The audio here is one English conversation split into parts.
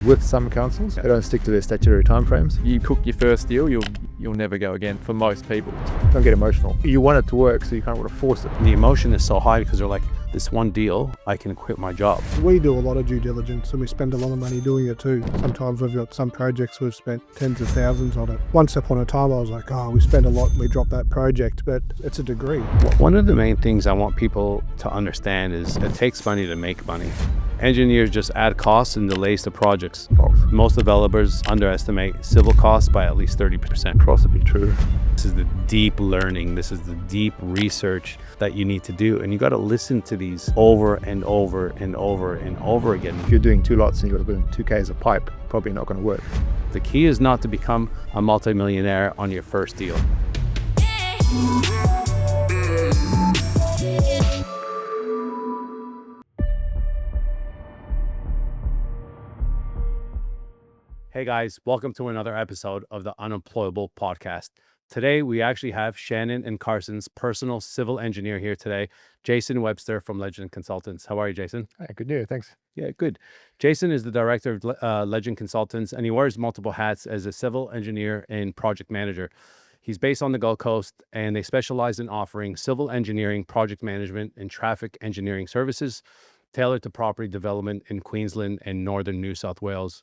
With some councils, they don't stick to their statutory timeframes. You cook your first deal, you'll never go again for most people. Don't get emotional. You want it to work, so you can't want to force it. The emotion is so high because they're like, this one deal, I can quit my job. We do a lot of due diligence and we spend a lot of money doing it too. Sometimes we've got some projects we've spent tens of thousands on it. Once upon a time I was like, oh, we spend a lot and we drop that project, but it's a degree. One of the main things I want people to understand is it takes money to make money. Engineers just add costs and delays to projects. Most developers underestimate civil costs by at least 30%. Possibly true. This is the deep learning, this is the deep research that you need to do, and you got to listen to these over and over and over and over again. If you're doing 2 lots and you've got to put in 2Ks of pipe, probably not going to work. The key is not to become a multimillionaire on your first deal. Hey guys, welcome to another episode of the Unemployable podcast. Today, we actually have Shannon and Carson's personal civil engineer here today, Jason Webster from Legend Consultants. How are you, Jason? Hey, good news, thanks. Yeah, good. Jason is the director of Legend Consultants, and he wears multiple hats as a civil engineer and project manager. He's based on the Gold Coast, and they specialize in offering civil engineering, project management, and traffic engineering services tailored to property development in Queensland and northern New South Wales.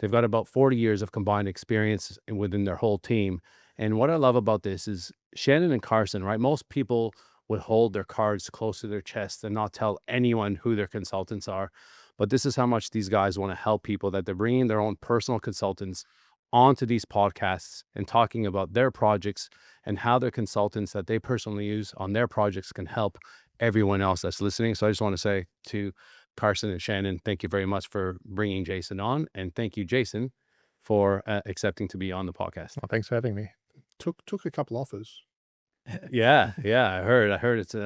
They've got about 40 years of combined experience within their whole team. And what I love about this is Shannon and Carson, right? Most people would hold their cards close to their chest and not tell anyone who their consultants are. But this is how much these guys want to help people, that they're bringing their own personal consultants onto these podcasts and talking about their projects and how their consultants that they personally use on their projects can help everyone else that's listening. So I just want to say to Carson and Shannon, thank you very much for bringing Jason on, and thank you, Jason, for accepting to be on the podcast. Well, thanks for having me. Took a couple offers. Yeah, I heard it's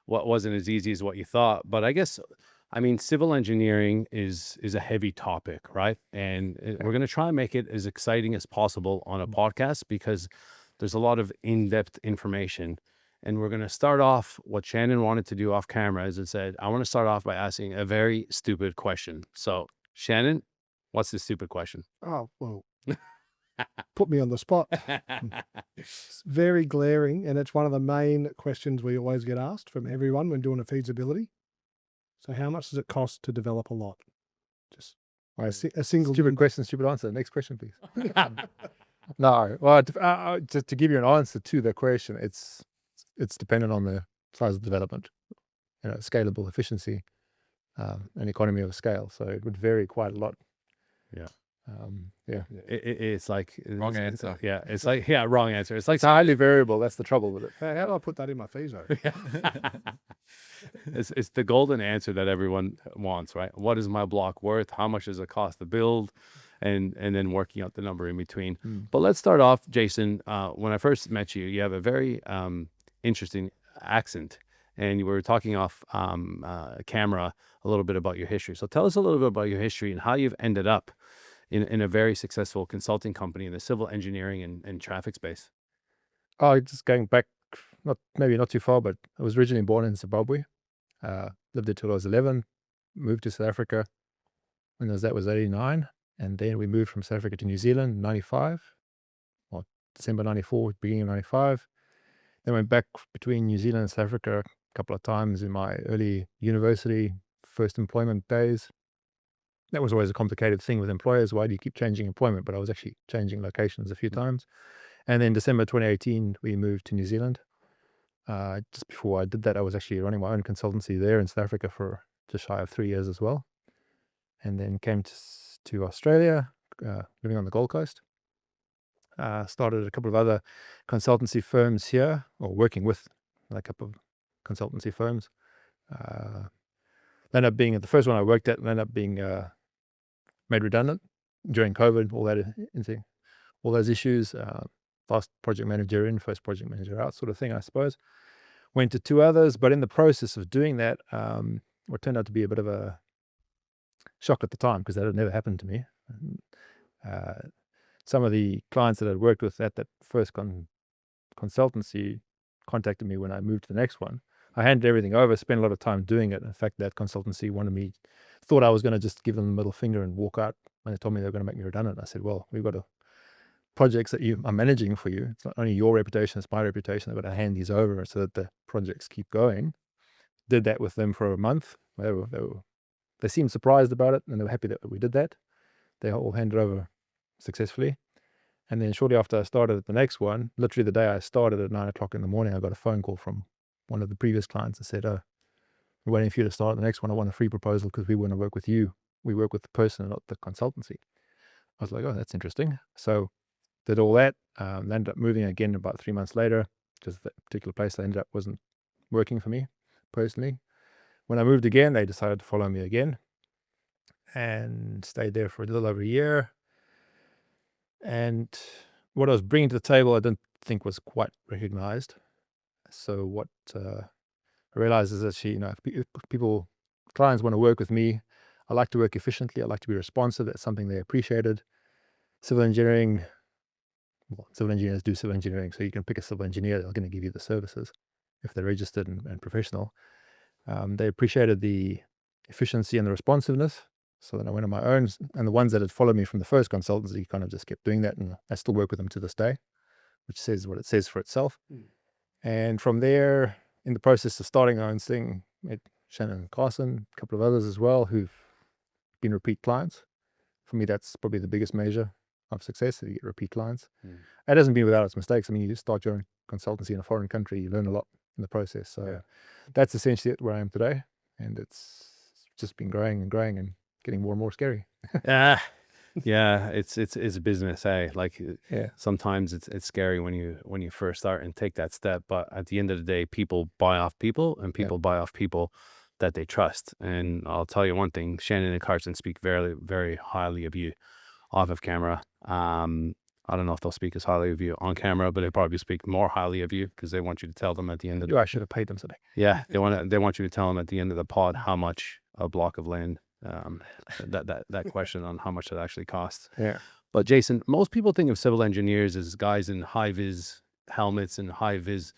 what wasn't as easy as what you thought, but I mean, civil engineering is a heavy topic, right? And we're going to try and make it as exciting as possible on a podcast because there's a lot of in-depth information. And we're going to start off what Shannon wanted to do off camera, as it said, I want to start off by asking a very stupid question. So, Shannon, what's the stupid question? Oh, well, put me on the spot. It's very glaring, and it's one of the main questions we always get asked from everyone when doing a feasibility. So how much does it cost to develop a lot? Just a single... Stupid question, stupid answer. Next question, please. No, well, just to give you an answer to the question, it's dependent on the size of development, scalable efficiency, and economy of scale. So it would vary quite a lot. Yeah. It's like wrong answer. Wrong answer. It's like it's highly variable. That's the trouble with it. How do I put that in my FISO? It's the golden answer that everyone wants, right? What is my block worth? How much does it cost to build? And then working out the number in between. But let's start off, Jason. When I first met you, you have a very interesting accent, and you were talking off camera a little bit about your history. So tell us a little bit about your history and how you've ended up in a very successful consulting company in the civil engineering and traffic space. Oh, just going back, maybe not too far, but I was originally born in Zimbabwe. Lived there till I was 11. Moved to South Africa when that was 89, and then we moved from South Africa to New Zealand in 95, or December 94, beginning of 95. Then went back between New Zealand and South Africa a couple of times in my early university first employment days. That was always a complicated thing with employers. Why do you keep changing employment? But I was actually changing locations a few times. And then December 2018, we moved to New Zealand. Just before I did that, I was actually running my own consultancy there in South Africa for just shy of 3 years as well. And then came to Australia, living on the Gold Coast. Started a couple of other consultancy firms here, or working with a couple of consultancy firms. Ended up being the first one I worked at, ended up being made redundant during COVID. All those issues. Last project manager in, first project manager out, sort of thing, I suppose. Went to 2 others, but in the process of doing that, what turned out to be a bit of a shock at the time, because that had never happened to me. Some of the clients that I'd worked with at that first consultancy contacted me when I moved to the next one. I handed everything over, spent a lot of time doing it. In fact, that consultancy wanted me thought I was going to just give them the middle finger and walk out when they told me they were going to make me redundant. I said, well, we've got projects that you are managing for you. It's not only your reputation, it's my reputation. I've got to hand these over so that the projects keep going. Did that with them for a month. They seemed surprised about it, and they were happy that we did that. They all handed over successfully. And then shortly after I started at the next one, literally the day I started at 9 o'clock in the morning, I got a phone call from one of the previous clients that said, oh, we're waiting for you to start the next one. I want a free proposal because we want to work with you. We work with the person, not the consultancy. I was like, oh, that's interesting. So did all that. Ended up moving again about 3 months later, because that particular place I ended up wasn't working for me personally. When I moved again, they decided to follow me again and stayed there for a little over a year. And what I was bringing to the table, I didn't think was quite recognized. So what I realized is that if clients want to work with me, I like to work efficiently. I like to be responsive. That's something they appreciated. Civil engineering, civil engineers do civil engineering. So you can pick a civil engineer. They're going to give you the services if they're registered and professional. They appreciated the efficiency and the responsiveness. So then I went on my own, and the ones that had followed me from the first consultancy kind of just kept doing that, and I still work with them to this day, which says what it says for itself. And from there, in the process of starting our own thing, met Shannon and Carson, a couple of others as well, who've been repeat clients. For me, that's probably the biggest measure of success, if you get repeat clients. That hasn't been without its mistakes. I mean, you start your own consultancy in a foreign country, you learn a lot in the process. So that's essentially where I am today, and it's just been growing and growing and getting more and more scary. Yeah, it's a business, eh? Like, sometimes it's scary when you first start and take that step, but at the end of the day, people buy off people, and people buy off people that they trust. And I'll tell you one thing: Shannon and Carson speak very, very highly of you off of camera. I don't know if they'll speak as highly of you on camera, but they probably speak more highly of you because they want you to tell them at the end of I should have paid them something. Yeah, they want you to tell them at the end of the pod how much a block of land, that question on how much it actually costs. But Jason, most people think of civil engineers as guys in high vis helmets and high vis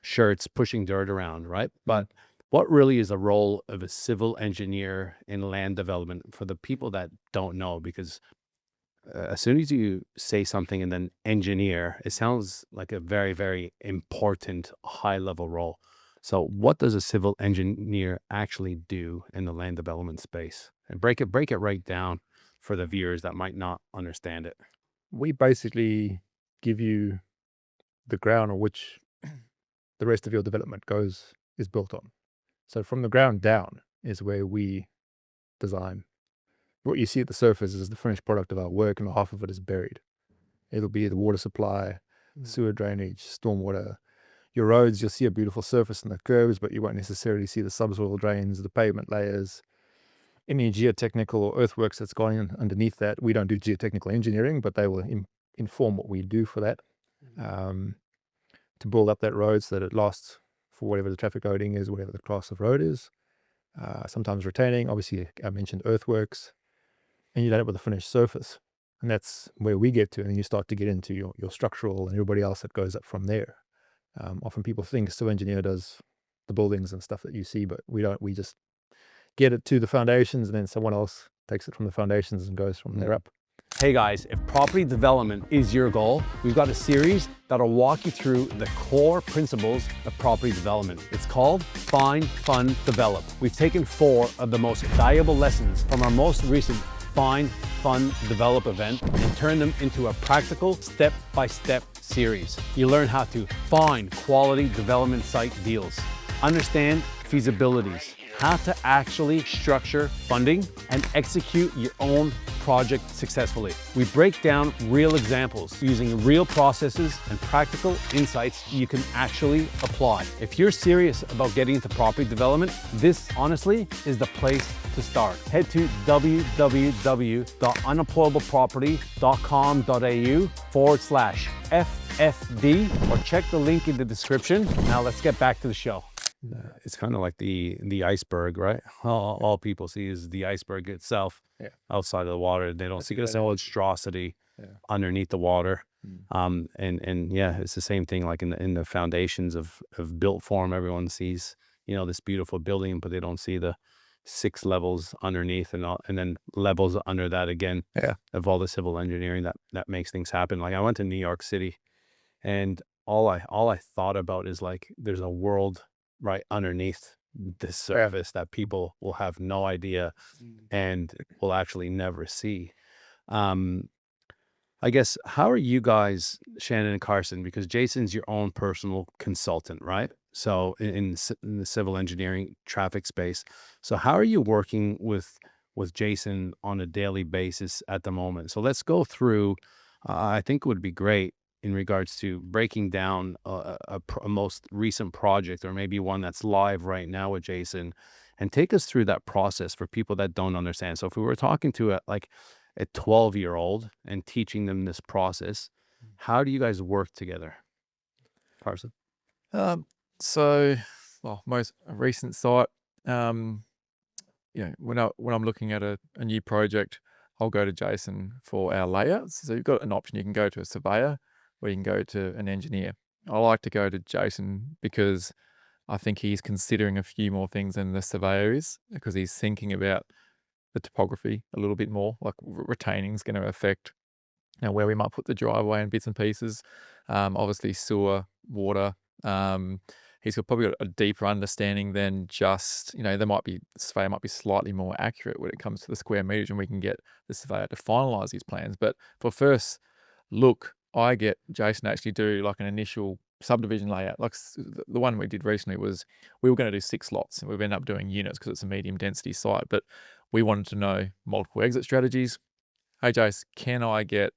shirts pushing dirt around, right? But what really is the role of a civil engineer in land development for the people that don't know? Because as soon as you say something and then engineer, it sounds like a very, very important high level role. So what does a civil engineer actually do in the land development space? And break it right down for the viewers that might not understand it. We basically give you the ground on which the rest of your development is built on. So from the ground down is where we design. What you see at the surface is the finished product of our work, and half of it is buried. It'll be the water supply, sewer drainage, stormwater. Your roads, you'll see a beautiful surface and the curves, but you won't necessarily see the subsoil drains, the pavement layers, any geotechnical or earthworks that's going on underneath that. We don't do geotechnical engineering, but they will inform what we do for that, to build up that road so that it lasts for whatever the traffic loading is, whatever the class of road is. Sometimes retaining, obviously I mentioned earthworks, and you end up with a finished surface. And that's where we get to, and then you start to get into your structural and everybody else that goes up from there. Often people think a civil engineer does the buildings and stuff that you see, but we don't. We just get it to the foundations, and then someone else takes it from the foundations and goes from there up. Hey guys, if property development is your goal, we've got a series that'll walk you through the core principles of property development. It's called Find, Fund, Develop. We've taken 4 of the most valuable lessons from our most recent Find, Fund, Develop event and turn them into a practical step-by-step series. You learn how to find quality development site deals, understand feasibilities, how to actually structure funding, and execute your own project successfully. We break down real examples using real processes and practical insights you can actually apply. If you're serious about getting into property development, this honestly is the place to start. Head to www.unemployableproperty.com.au/FFD or check the link in the description. Now let's get back to the show. It's kind of like the iceberg, right? All people see is the iceberg itself outside of the water. They don't see the monstrosity underneath the water. And it's the same thing like in the foundations of built form. Everyone sees, this beautiful building, but they don't see the 6 levels underneath and then levels under that again Yeah. of all the civil engineering that makes things happen. Like I went to New York City, and all I thought about is like there's a world right underneath this surface that people will have no idea and will actually never see. I guess, how are you guys, Shannon and Carson, because Jason's your own personal consultant, right? So in the civil engineering traffic space. So how are you working with Jason on a daily basis at the moment? So let's go through, I think it would be great in regards to breaking down a most recent project, or maybe one that's live right now with Jason, and take us through that process for people that don't understand. So if we were talking to a 12-year-old and teaching them this process, how do you guys work together? Carson? So, well, most recent site, when I'm looking at a new project, I'll go to Jason for our layouts. So you've got an option. You can go to a surveyor, or you can go to an engineer. I like to go to Jason because I think he's considering a few more things than the surveyor is, because he's thinking about the topography a little bit more. Like retaining is going to affect where we might put the driveway and bits and pieces. Obviously sewer, water. He's probably got a deeper understanding than just, the surveyor might be slightly more accurate when it comes to the square meters, and we can get the surveyor to finalize his plans. But for first look, I get Jason to actually do like an initial subdivision layout. Like the one we did recently was, we were going to do 6 lots, and we've ended up doing units because it's a medium density site, but we wanted to know multiple exit strategies. Hey Jace, can I get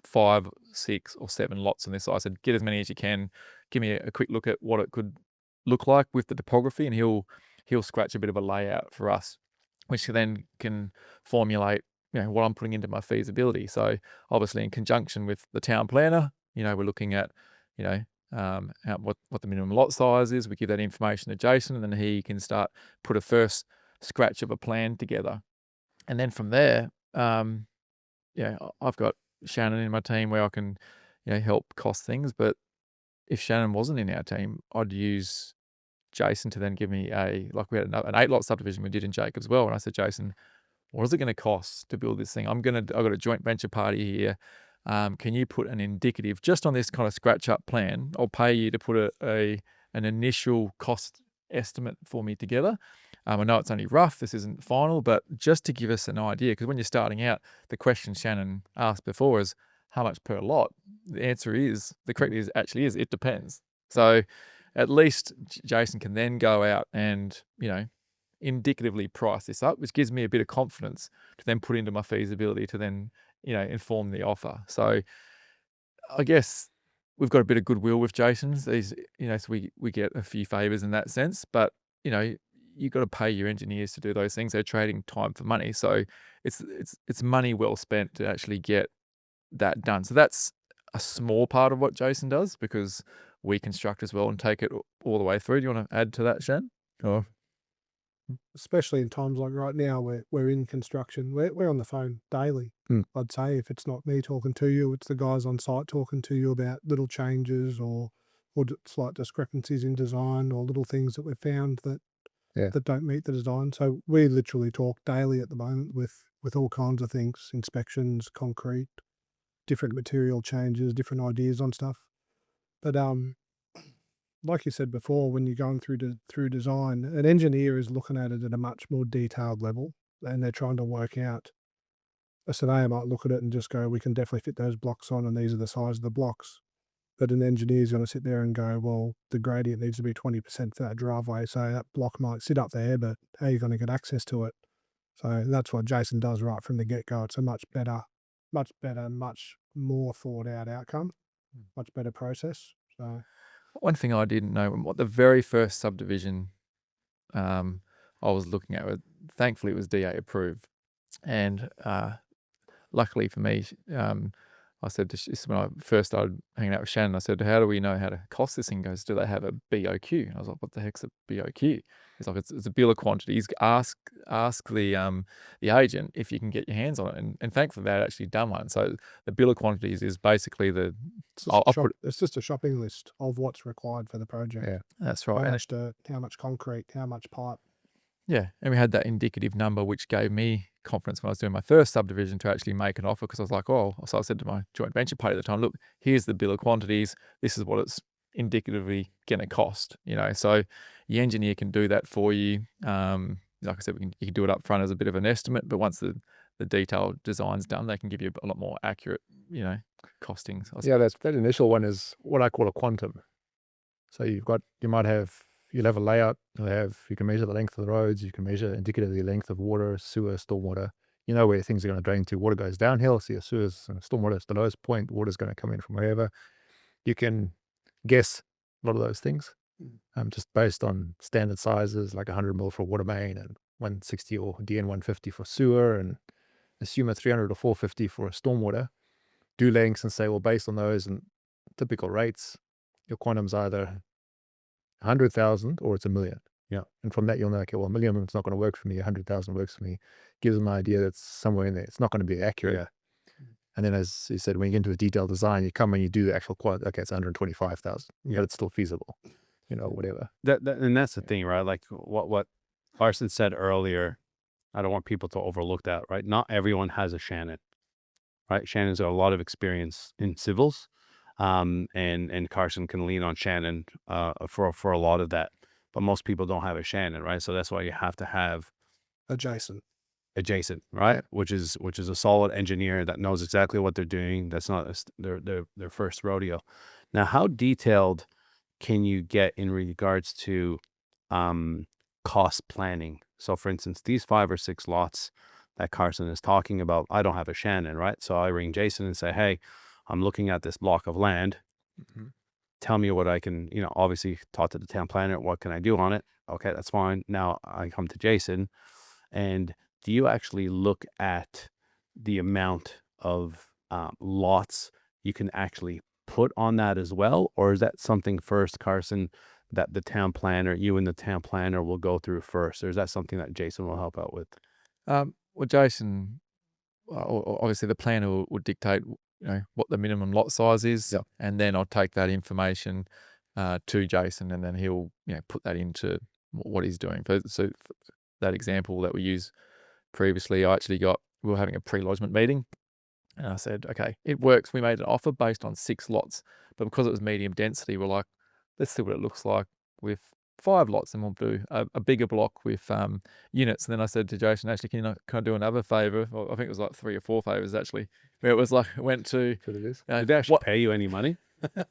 5, 6 or 7 lots on this? I said, get as many as you can. Give me a quick look at what it could look like with the topography, and he'll scratch a bit of a layout for us, which then can formulate what I'm putting into my feasibility. So obviously in conjunction with the town planner, we're looking at what the minimum lot size is. We give that information to Jason, and then he can start put a first scratch of a plan together. And then from there, I've got Shannon in my team where I can help cost things. But if Shannon wasn't in our team, I'd use Jason to then give me we had an 8-lot subdivision we did in Jacobs Well, and I said, Jason, what is it going to cost to build this thing? I've got a joint venture party here. Can you put an indicative just on this kind of scratch up plan? I'll pay you to put an initial cost estimate for me together. I know it's only rough, this isn't final, but just to give us an idea, because when you're starting out, the question Shannon asked before is how much per lot? The answer is, the correct is actually is, it depends. So at least Jason can then go out and, indicatively price this up, which gives me a bit of confidence to then put into my feasibility to then, inform the offer. So I guess we've got a bit of goodwill with Jason's. These, so we get a few favors in that sense, but, you've got to pay your engineers to do those things. They're trading time for money. So it's money well spent to actually get that done. So that's a small part of what Jason does, because we construct as well and take it all the way through. Do you want to add to that, Shan? Oh, Especially in times like right now where we're in construction, we're on the phone daily. I'd say if it's not me talking to you, it's the guys on site talking to you about little changes or slight discrepancies in design, or little things that we've found that don't meet the design. So we literally talk daily at the moment with all kinds of things: inspections, concrete, different material changes, different ideas on stuff. But like you said before, when you're going through design, an engineer is looking at it at a much more detailed level, and they're trying to work out. A surveyor might look at it and just go, we can definitely fit those blocks on, and these are the size of the blocks. But an engineer's going to sit there and go, well, the gradient needs to be 20% for that driveway, so that block might sit up there, but how are you going to get access to it? So that's what Jason does right from the get-go. It's a much better, much more thought out outcome, much better process. So One thing I didn't know, what the very first subdivision I was looking at, thankfully it was DA approved, and luckily for me, I said when I first started hanging out with Shannon, I said, how do we know how to cost this thing? He goes, do they have a BOQ? And I was like, what the heck's a BOQ? He's like, it's a bill of quantities. Ask the agent if you can get your hands on it. And thankfully they had actually done one. So the bill of quantities is basically it's just a shopping list of what's required for the project. Yeah, that's right. How much dirt, how much concrete, how much pipe. Yeah, and we had that indicative number, which gave me confidence when I was doing my first subdivision to actually make an offer, because I was like, oh, so I said to my joint venture party at the time, look, here's the bill of quantities. This is what it's indicatively going to cost, So the engineer can do that for you. Like I said, you can do it up front as a bit of an estimate, but once the detailed design's done, they can give you a lot more accurate, costings. Yeah, that initial one is what I call a quantum. So you'll have a layout, you can measure the length of the roads, you can measure indicatively the length of water, sewer, stormwater. You know where things are going to drain to. Water goes downhill, so your sewers and stormwater is the lowest point, water's going to come in from wherever. You can guess a lot of those things just based on standard sizes, like 100 mil for water main and 160 or DN 150 for sewer, and assume a 300 or 450 for a stormwater. Do lengths and say, well, based on those and typical rates, your quantum's either 100,000 or it's $1 million. Yeah. And from that, you'll know, okay, well, $1 million is not going to work for me. 100,000 works for me. Gives them an idea that's somewhere in there. It's not going to be accurate. Yeah. And then, as you said, when you get into a detailed design, you come and you do the actual quad. Okay, it's 125,000, but it's still feasible. Whatever. And that's the thing, right? Like what Carson said earlier. I don't want people to overlook that, right? Not everyone has a Shannon, right? Shannon's got a lot of experience in civils. And Carson can lean on Shannon for a lot of that, but most people don't have a Shannon, right? So that's why you have to have Adjacent, right? Which is a solid engineer that knows exactly what they're doing. That's not their first rodeo. Now, how detailed can you get in regards to cost planning? So, for instance, these 5 or 6 lots that Carson is talking about, I don't have a Shannon, right? So I ring Jason and say, hey, I'm looking at this block of land. Mm-hmm. Tell me what I can, obviously talk to the town planner. What can I do on it? Okay, that's fine. Now I come to Jason, and do you actually look at the amount of lots you can actually put on that as well? Or is that something first, Carson, that the town planner, you and the town planner will go through first? Or is that something that Jason will help out with? Well, Jason, obviously the planner would dictate what the minimum lot size is, Yep. and then I'll take that information to Jason, and then he'll put that into what he's doing. So for that example that we used previously, we were having a pre-lodgement meeting, and I said, okay, it works. We made an offer based on 6 lots, but because it was medium density, we're like, let's see what it looks like with 5 lots, and we'll do a bigger block with units. And then I said to Jason, actually, can I do another favor? Well, I think it was like 3 or 4 favors actually, where it was like, it went to, That's what it is. Did they actually pay you any money?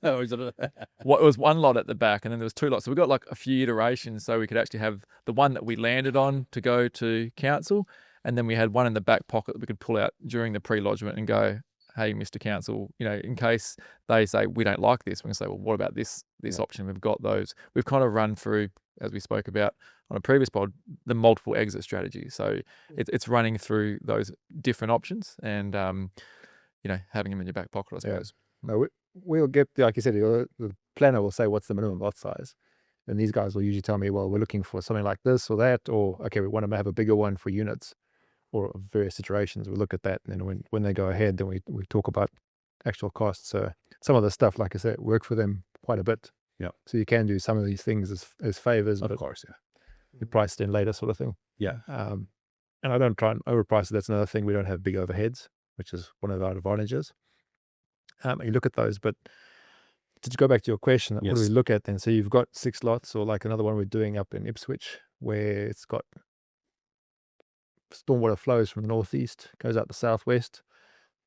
or is it what was 1 lot at the back, and then there was 2 lots. So we got like a few iterations, so we could actually have the one that we landed on to go to council, and then we had one in the back pocket that we could pull out during the pre-lodgement and go, hey, Mr. Council, in case they say we don't like this, we can say, well, what about this option? We've got those. We've kind of run through, as we spoke about on a previous pod, the multiple exit strategy. So it's running through those different options and having them in your back pocket, I suppose. No, we'll get, like you said, the planner will say what's the minimum lot size, and these guys will usually tell me, well, we're looking for something like this or that, or okay, we want to have a bigger one for units or various iterations. We look at that, and then when they go ahead, then we talk about actual costs. So some of the stuff, like I said, work for them quite a bit. Yeah. So you can do some of these things as favors, Of course, yeah. you price it in later, sort of thing. Yeah. And I don't try and overprice it. That's another thing. We don't have big overheads, which is one of our advantages. You look at those, but to go back to your question, what do we look at then? So you've got 6 lots, or like another one we're doing up in Ipswich, where it's got stormwater flows from the northeast, goes out the southwest.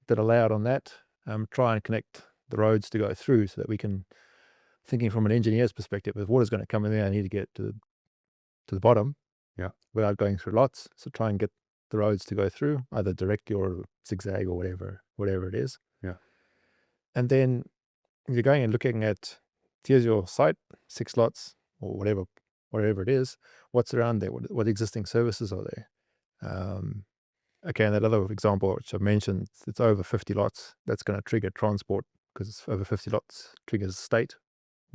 Did a layout on that. Try and connect the roads to go through, so that we can, thinking from an engineer's perspective, if water's going to come in there, I need to get to the bottom, without going through lots. So try and get the roads to go through, either directly or zigzag or whatever it is. Yeah. And then you're going and looking at, here's your site, 6 lots or whatever it is. What's around there? What existing services are there? Okay, and that other example which I mentioned, it's over 50 lots. That's going to trigger transport, because it's over 50 lots triggers state,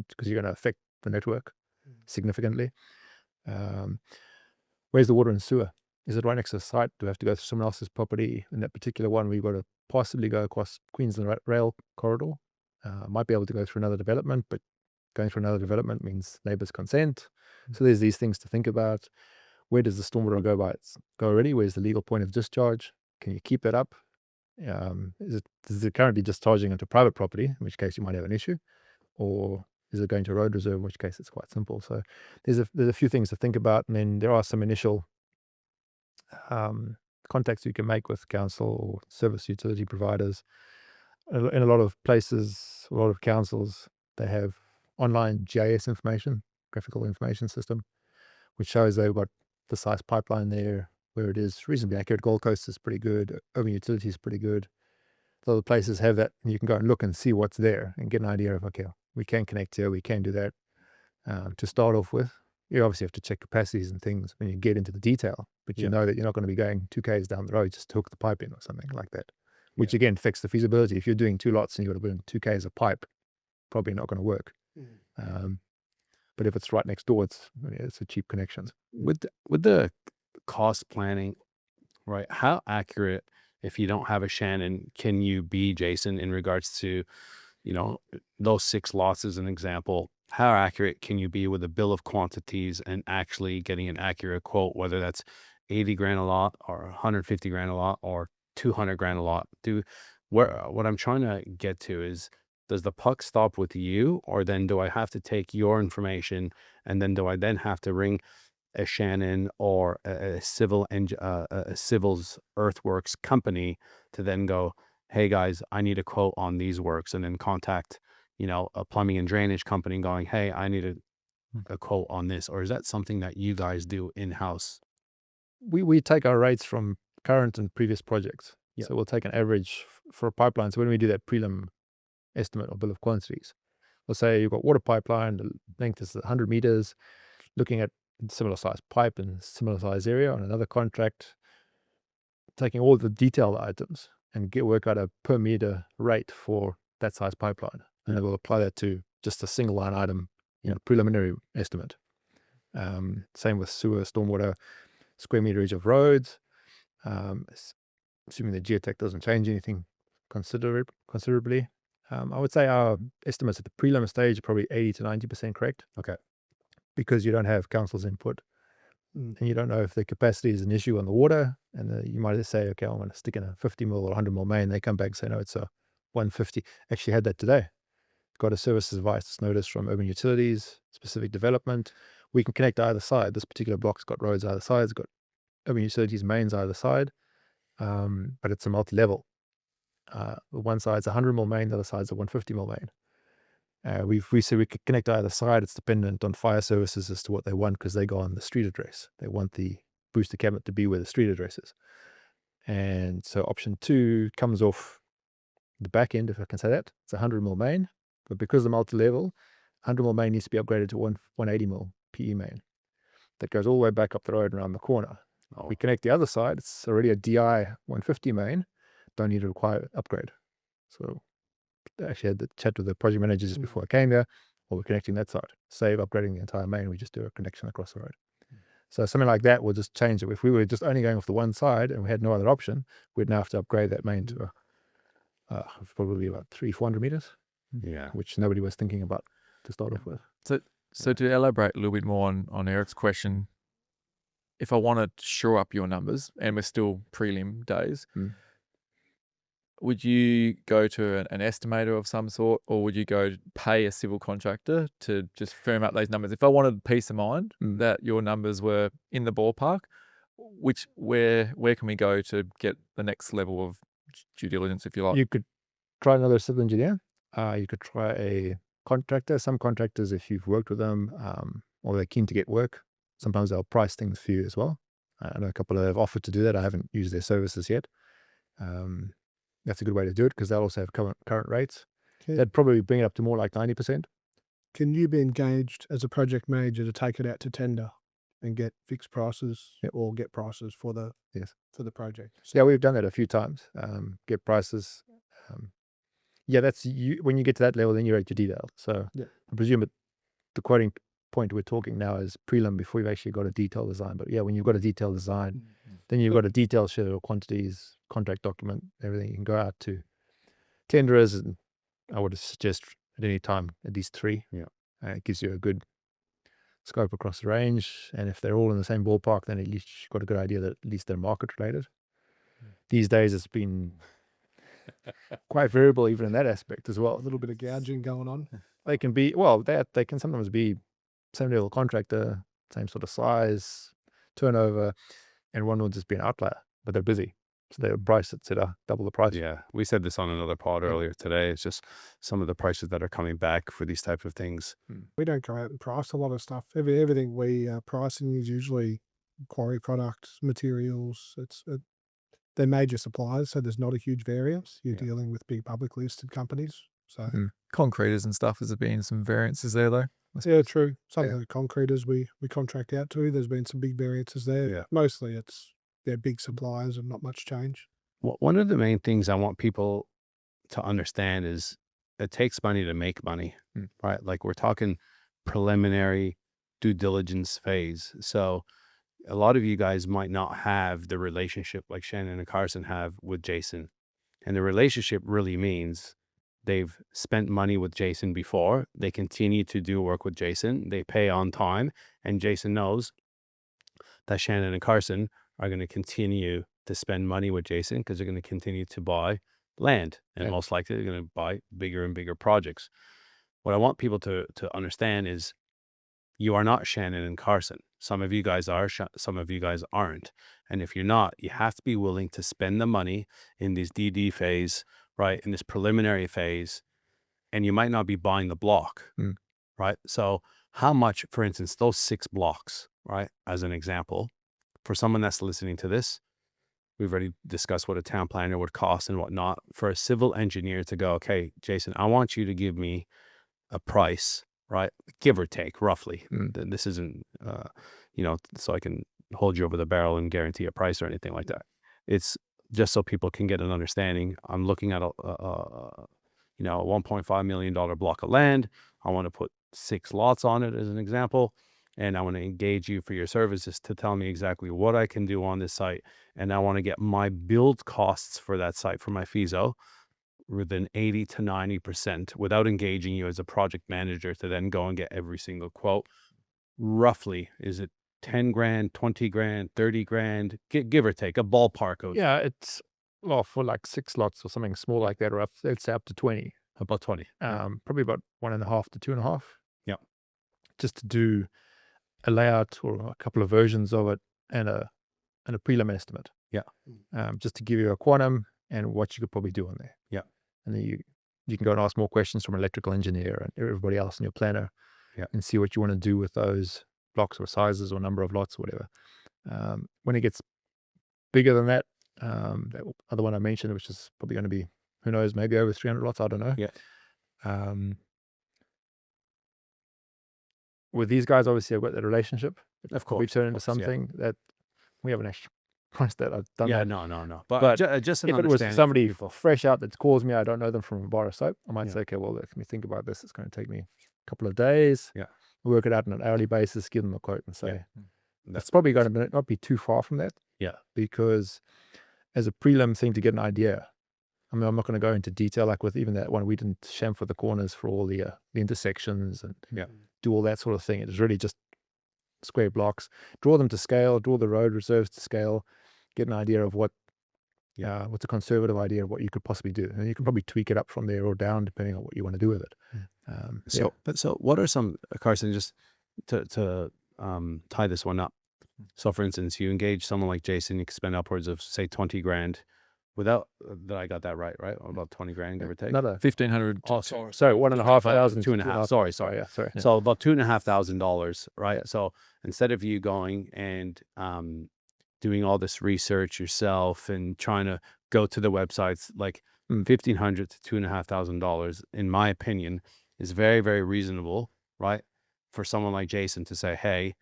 because you're going to affect the network significantly. Where's the water and sewer? Is it right next to the site? Do we have to go through someone else's property? In that particular one, we've got to possibly go across Queensland Rail corridor. Might be able to go through another development, but going through another development means neighbours' consent. So there's these things to think about. where does the stormwater go already? Where's the legal point of discharge? Can you keep that up? Is it currently discharging into private property, in which case you might have an issue, or is it going to road reserve, in which case it's quite simple. So there's a few things to think about, and then there are some initial contacts you can make with council or service utility providers. In a lot of places, a lot of councils, they have online GIS information, graphical information system, which shows they've got the size pipeline there, where it is reasonably accurate. Gold Coast is pretty good. Urban Utility is pretty good. A lot of places have that, and you can go and look and see what's there and get an idea of, okay, we can connect here, we can do that. To start off with, you obviously have to check capacities and things when you get into the detail, but you know that you're not going to be going 2 k's down the road just to hook the pipe in or something like that, which again affects the feasibility. If you're doing 2 lots and you've got to put in 2 k's of pipe, probably not going to work. But if it's right next door, it's a cheap connection. With the cost planning, right? How accurate, if you don't have a Shannon, can you be, Jason, in regards to, those 6 lots as an example? How accurate can you be with a bill of quantities and actually getting an accurate quote, whether that's 80 grand a lot or 150 grand a lot or 200 grand a lot? What I'm trying to get to is, does the puck stop with you, or then do I have to take your information and then do I then have to ring a Shannon or a civil's earthworks company to then go, hey guys, I need a quote on these works, and then contact, a plumbing and drainage company going, hey, I need a quote on this? Or is that something that you guys do in-house? We take our rates from current and previous projects. So we'll take an average for a pipeline. So when we do that prelim estimate or bill of quantities, we'll say you've got water pipeline, the length is 100 meters, looking at similar size pipe and similar size area on another contract, taking all the detailed items and work out a per meter rate for that size pipeline. And then we'll apply that to just a single line item, preliminary estimate. Same with sewer, stormwater, square meterage of roads, assuming the geotech doesn't change anything considerably. I would say our estimates at the prelim stage are probably 80 to 90% correct. Okay. Because you don't have council's input, and you don't know if the capacity is an issue on the water, and you might just say, okay, I'm going to stick in a 50 mil or 100 mil main. They come back and say, no, it's a 150. Actually had that today. Got a services advice notice from Urban Utilities, specific development. We can connect either side. This particular block's got roads either side. It's got Urban Utilities mains either side, but it's a multi-level. One side's a 100 mil main, the other side's a 150 mil main. We say we could connect either side. It's dependent on fire services as to what they want, because they go on the street address. They want the booster cabinet to be where the street address is. And so option 2 comes off the back end, if I can say that. It's a 100 mil main, but because the multi-level, 100 mil main needs to be upgraded to 180 mil PE main. That goes all the way back up the road and around the corner. We connect the other side. It's already a DI 150 main. Don't need to require upgrade. So I actually had the chat with the project manager just before I came here. Well, we're connecting that side. Save upgrading the entire main. We just do a connection across the road. So something like that will just change it. If we were just only going off the one side and we had no other option, we'd now have to upgrade that main to probably about 300-400 meters. Which nobody was thinking about to start off with. So to elaborate a little bit more on Eric's question, if I want to shore up your numbers, and we're still prelim days, would you go to an estimator of some sort, or would you go pay a civil contractor to just firm up those numbers? If I wanted peace of mind that your numbers were in the ballpark, where can we go to get the next level of due diligence, if you like? You could try another civil engineer. You could try a contractor. Some contractors, if you've worked with them, or they're keen to get work, sometimes they'll price things for you as well. I know a couple that have offered to do that. I haven't used their services yet. That's a good way to do it, because they'll also have current rates. That'd probably bring it up to more like 90%. Can you be engaged as a project manager to take it out to tender and get fixed prices or get prices for the project? Yeah, we've done that a few times. Get prices. That's you. When you get to that level, then you're at your detail. So I presume the quoting point we're talking now is prelim before you've actually got a detailed design. But when you've got a detailed design, then you've got a detailed schedule, quantities, contract document, everything. You can go out to tenderers, and I would suggest at any time at least 3. It gives you a good scope across the range. And if they're all in the same ballpark, then at least you've got a good idea that at least they're market related. These days, it's been quite variable even in that aspect as well. A little bit of gouging going on. They can be, well, they can sometimes be same level contractor, same sort of size, turnover, and one will just be an outlier, but they're busy. So their price it's at double the price. Yeah, we said this on another pod earlier today. It's just some of the prices that are coming back for these type of things. We don't go out and price a lot of stuff. Everything we pricing is usually quarry products, materials. They're major suppliers, so there's not a huge variance. You're dealing with big public listed companies. So Concreters and stuff, has there been some variances there though? yeah, true. Some of the concreters we contract out to, there's been some big variances there. Yeah. Mostly they're big suppliers and not much change. One of the main things I want people to understand is it takes money to make money, right? Like we're talking preliminary due diligence phase. So a lot of you guys might not have the relationship like Shannon and Carson have with Jason. And the relationship really means they've spent money with Jason before. They continue to do work with Jason. They pay on time. And Jason knows that Shannon and Carson are going to continue to spend money with Jason because they're going to continue to buy land. And most likely they're going to buy bigger and bigger projects. What I want people to understand is you are not Shannon and Carson. Some of you guys are, some of you guys aren't. And if you're not, you have to be willing to spend the money in this DD phase, right? In this preliminary phase, and you might not be buying the block, right? So how much, for instance, those 6 blocks, right? As an example, for someone that's listening to this, we've already discussed what a town planner would cost and whatnot. For a civil engineer to go, okay, Jason, I want you to give me a price, right? Give or take, roughly. This isn't, so I can hold you over the barrel and guarantee a price or anything like that. It's just so people can get an understanding. I'm looking at a $1.5 million block of land. I want to put 6 lots on it as an example. And I want to engage you for your services to tell me exactly what I can do on this site. And I want to get my build costs for that site for my FISO within 80 to 90% without engaging you as a project manager to then go and get every single quote. Roughly, is it 10 grand, 20 grand, 30 grand, give or take a ballpark of? Yeah, it's, well, for like 6 lots or something small like that, or let's say up to 20. About 20. Probably about 1.5 to 2.5. Yeah. Just to do a layout or a couple of versions of it and a prelim estimate. Yeah. Just to give you a quantum and what you could probably do on there. Yeah. And then you can go and ask more questions from an electrical engineer and everybody else in your planner. Yeah. And see what you want to do with those blocks or sizes or number of lots or whatever. When it gets bigger than that other one I mentioned, which is probably going to be, who knows, maybe over 300 lots, I don't know. Yeah. With these guys, obviously, I've got that relationship. Of course. We turn into something that we haven't actually priced that. I've done that. No. But just an if it was understanding somebody for people. fresh out that calls me, I don't know them from a bar of soap, I might Yeah. say, okay, well, let me think about this. It's going to take me a couple of days. Yeah. Work it out on an hourly basis, give them a quote and say, Yeah. it's probably going to not be too far from that. Yeah. Because as a prelim thing to get an idea, I mean, I'm not going to go into detail like with even that one. We didn't chamfer the corners for all the intersections and do all that sort of thing. It was really just square blocks, draw them to scale, draw the road reserves to scale, get an idea of what's a conservative idea of what you could possibly do. And you can probably tweak it up from there or down depending on what you want to do with it. So what are some, Carson, just to tie this one up. So for instance, you engage someone like Jason, you can spend upwards of say 20 grand without, that I got that right? About 20 grand, give or take. Another 1,500. Oh, sorry. 1,500. 2.5. Sorry. Yeah, sorry. So about $2,500, right? So instead of you going and doing all this research yourself and trying to go to the websites, like $1,500 to $2,500, in my opinion, is very, very reasonable, right? For someone like Jason to say, hey,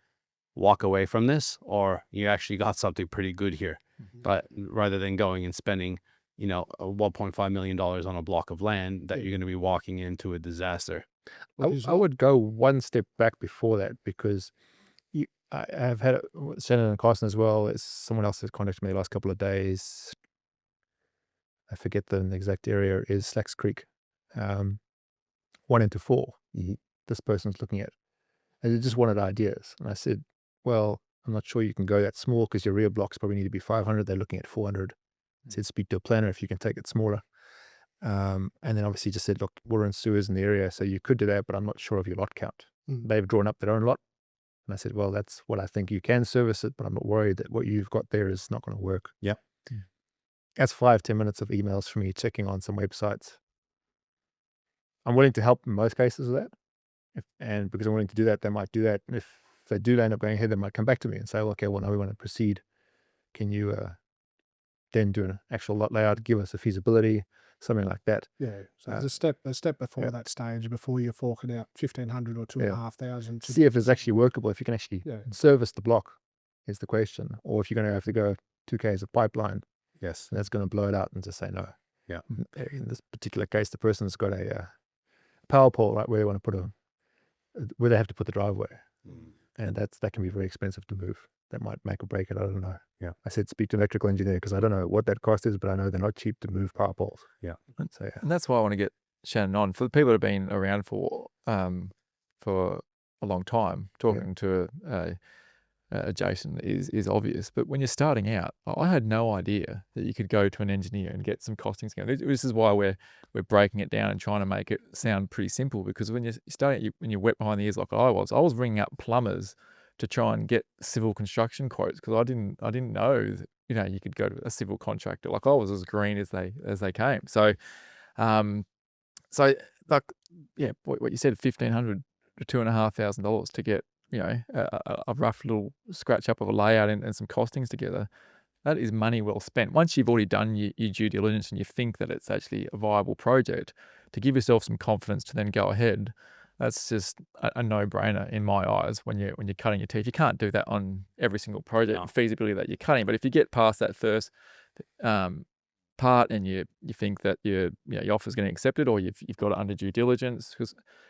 walk away from this, or you actually got something pretty good here. But rather than going and spending, $1.5 million on a block of land that you're going to be walking into a disaster. I would go one step back before that, because I've had it with Shannon and Carson as well. It's someone else has contacted me the last couple of days. I forget the exact area is Slacks Creek. 1 into 4. This person's looking at And they just wanted ideas. And I said, well, I'm not sure you can go that small because your rear blocks probably need to be 500. They're looking at 400. I said, speak to a planner if you can take it smaller. And then obviously just said, look, water and sewers in the area, so you could do that, but I'm not sure of your lot count. They've drawn up their own lot. And I said, well, that's what I think. You can service it, but I'm not worried that what you've got there is not going to work. Yeah. That's 5-10 minutes of emails from me checking on some websites. I'm willing to help in most cases with that. And because I'm willing to do that, they might do that. And if they do end up going ahead, they might come back to me and say, okay, well, now we want to proceed. Can you then do an actual lot layout, give us a feasibility, something like that? Yeah. So there's a step before that stage, before you're forking out 1,500 or 2,500. See if it's actually workable, if you can actually service the block is the question. Or if you're going to have to go 2 k's of pipeline, Yes. that's going to blow it out and just say no. Yeah. In this particular case, the person's got a power pole, right, where they want to put where they have to put the driveway. And that can be very expensive to move. That might make or break it. I don't know. Yeah. I said speak to an electrical engineer because I don't know what that cost is, but I know they're not cheap to move power poles. Yeah. So yeah. And that's why I want to get Shannon on. For the people that have been around for a long time, talking to Jason is obvious. But when you're starting out, I had no idea that you could go to an engineer and get some costings together. This is why we're breaking it down and trying to make it sound pretty simple, because when you're starting, when you're wet behind the ears like I was ringing up plumbers to try and get civil construction quotes, because I didn't know that, you could go to a civil contractor. Like, I was as green as they came. So like, yeah, what you said, $1,500 to $2,500 to get a rough little scratch up of a layout and some costings together. That is money well spent. Once you've already done your due diligence and you think that it's actually a viable project, to give yourself some confidence to then go ahead, that's just a no-brainer in my eyes. When you're cutting your teeth, you can't do that on every single project feasibility that you're cutting. But if you get past that first part and you think that your offer's getting accepted, or you've got it under due diligence,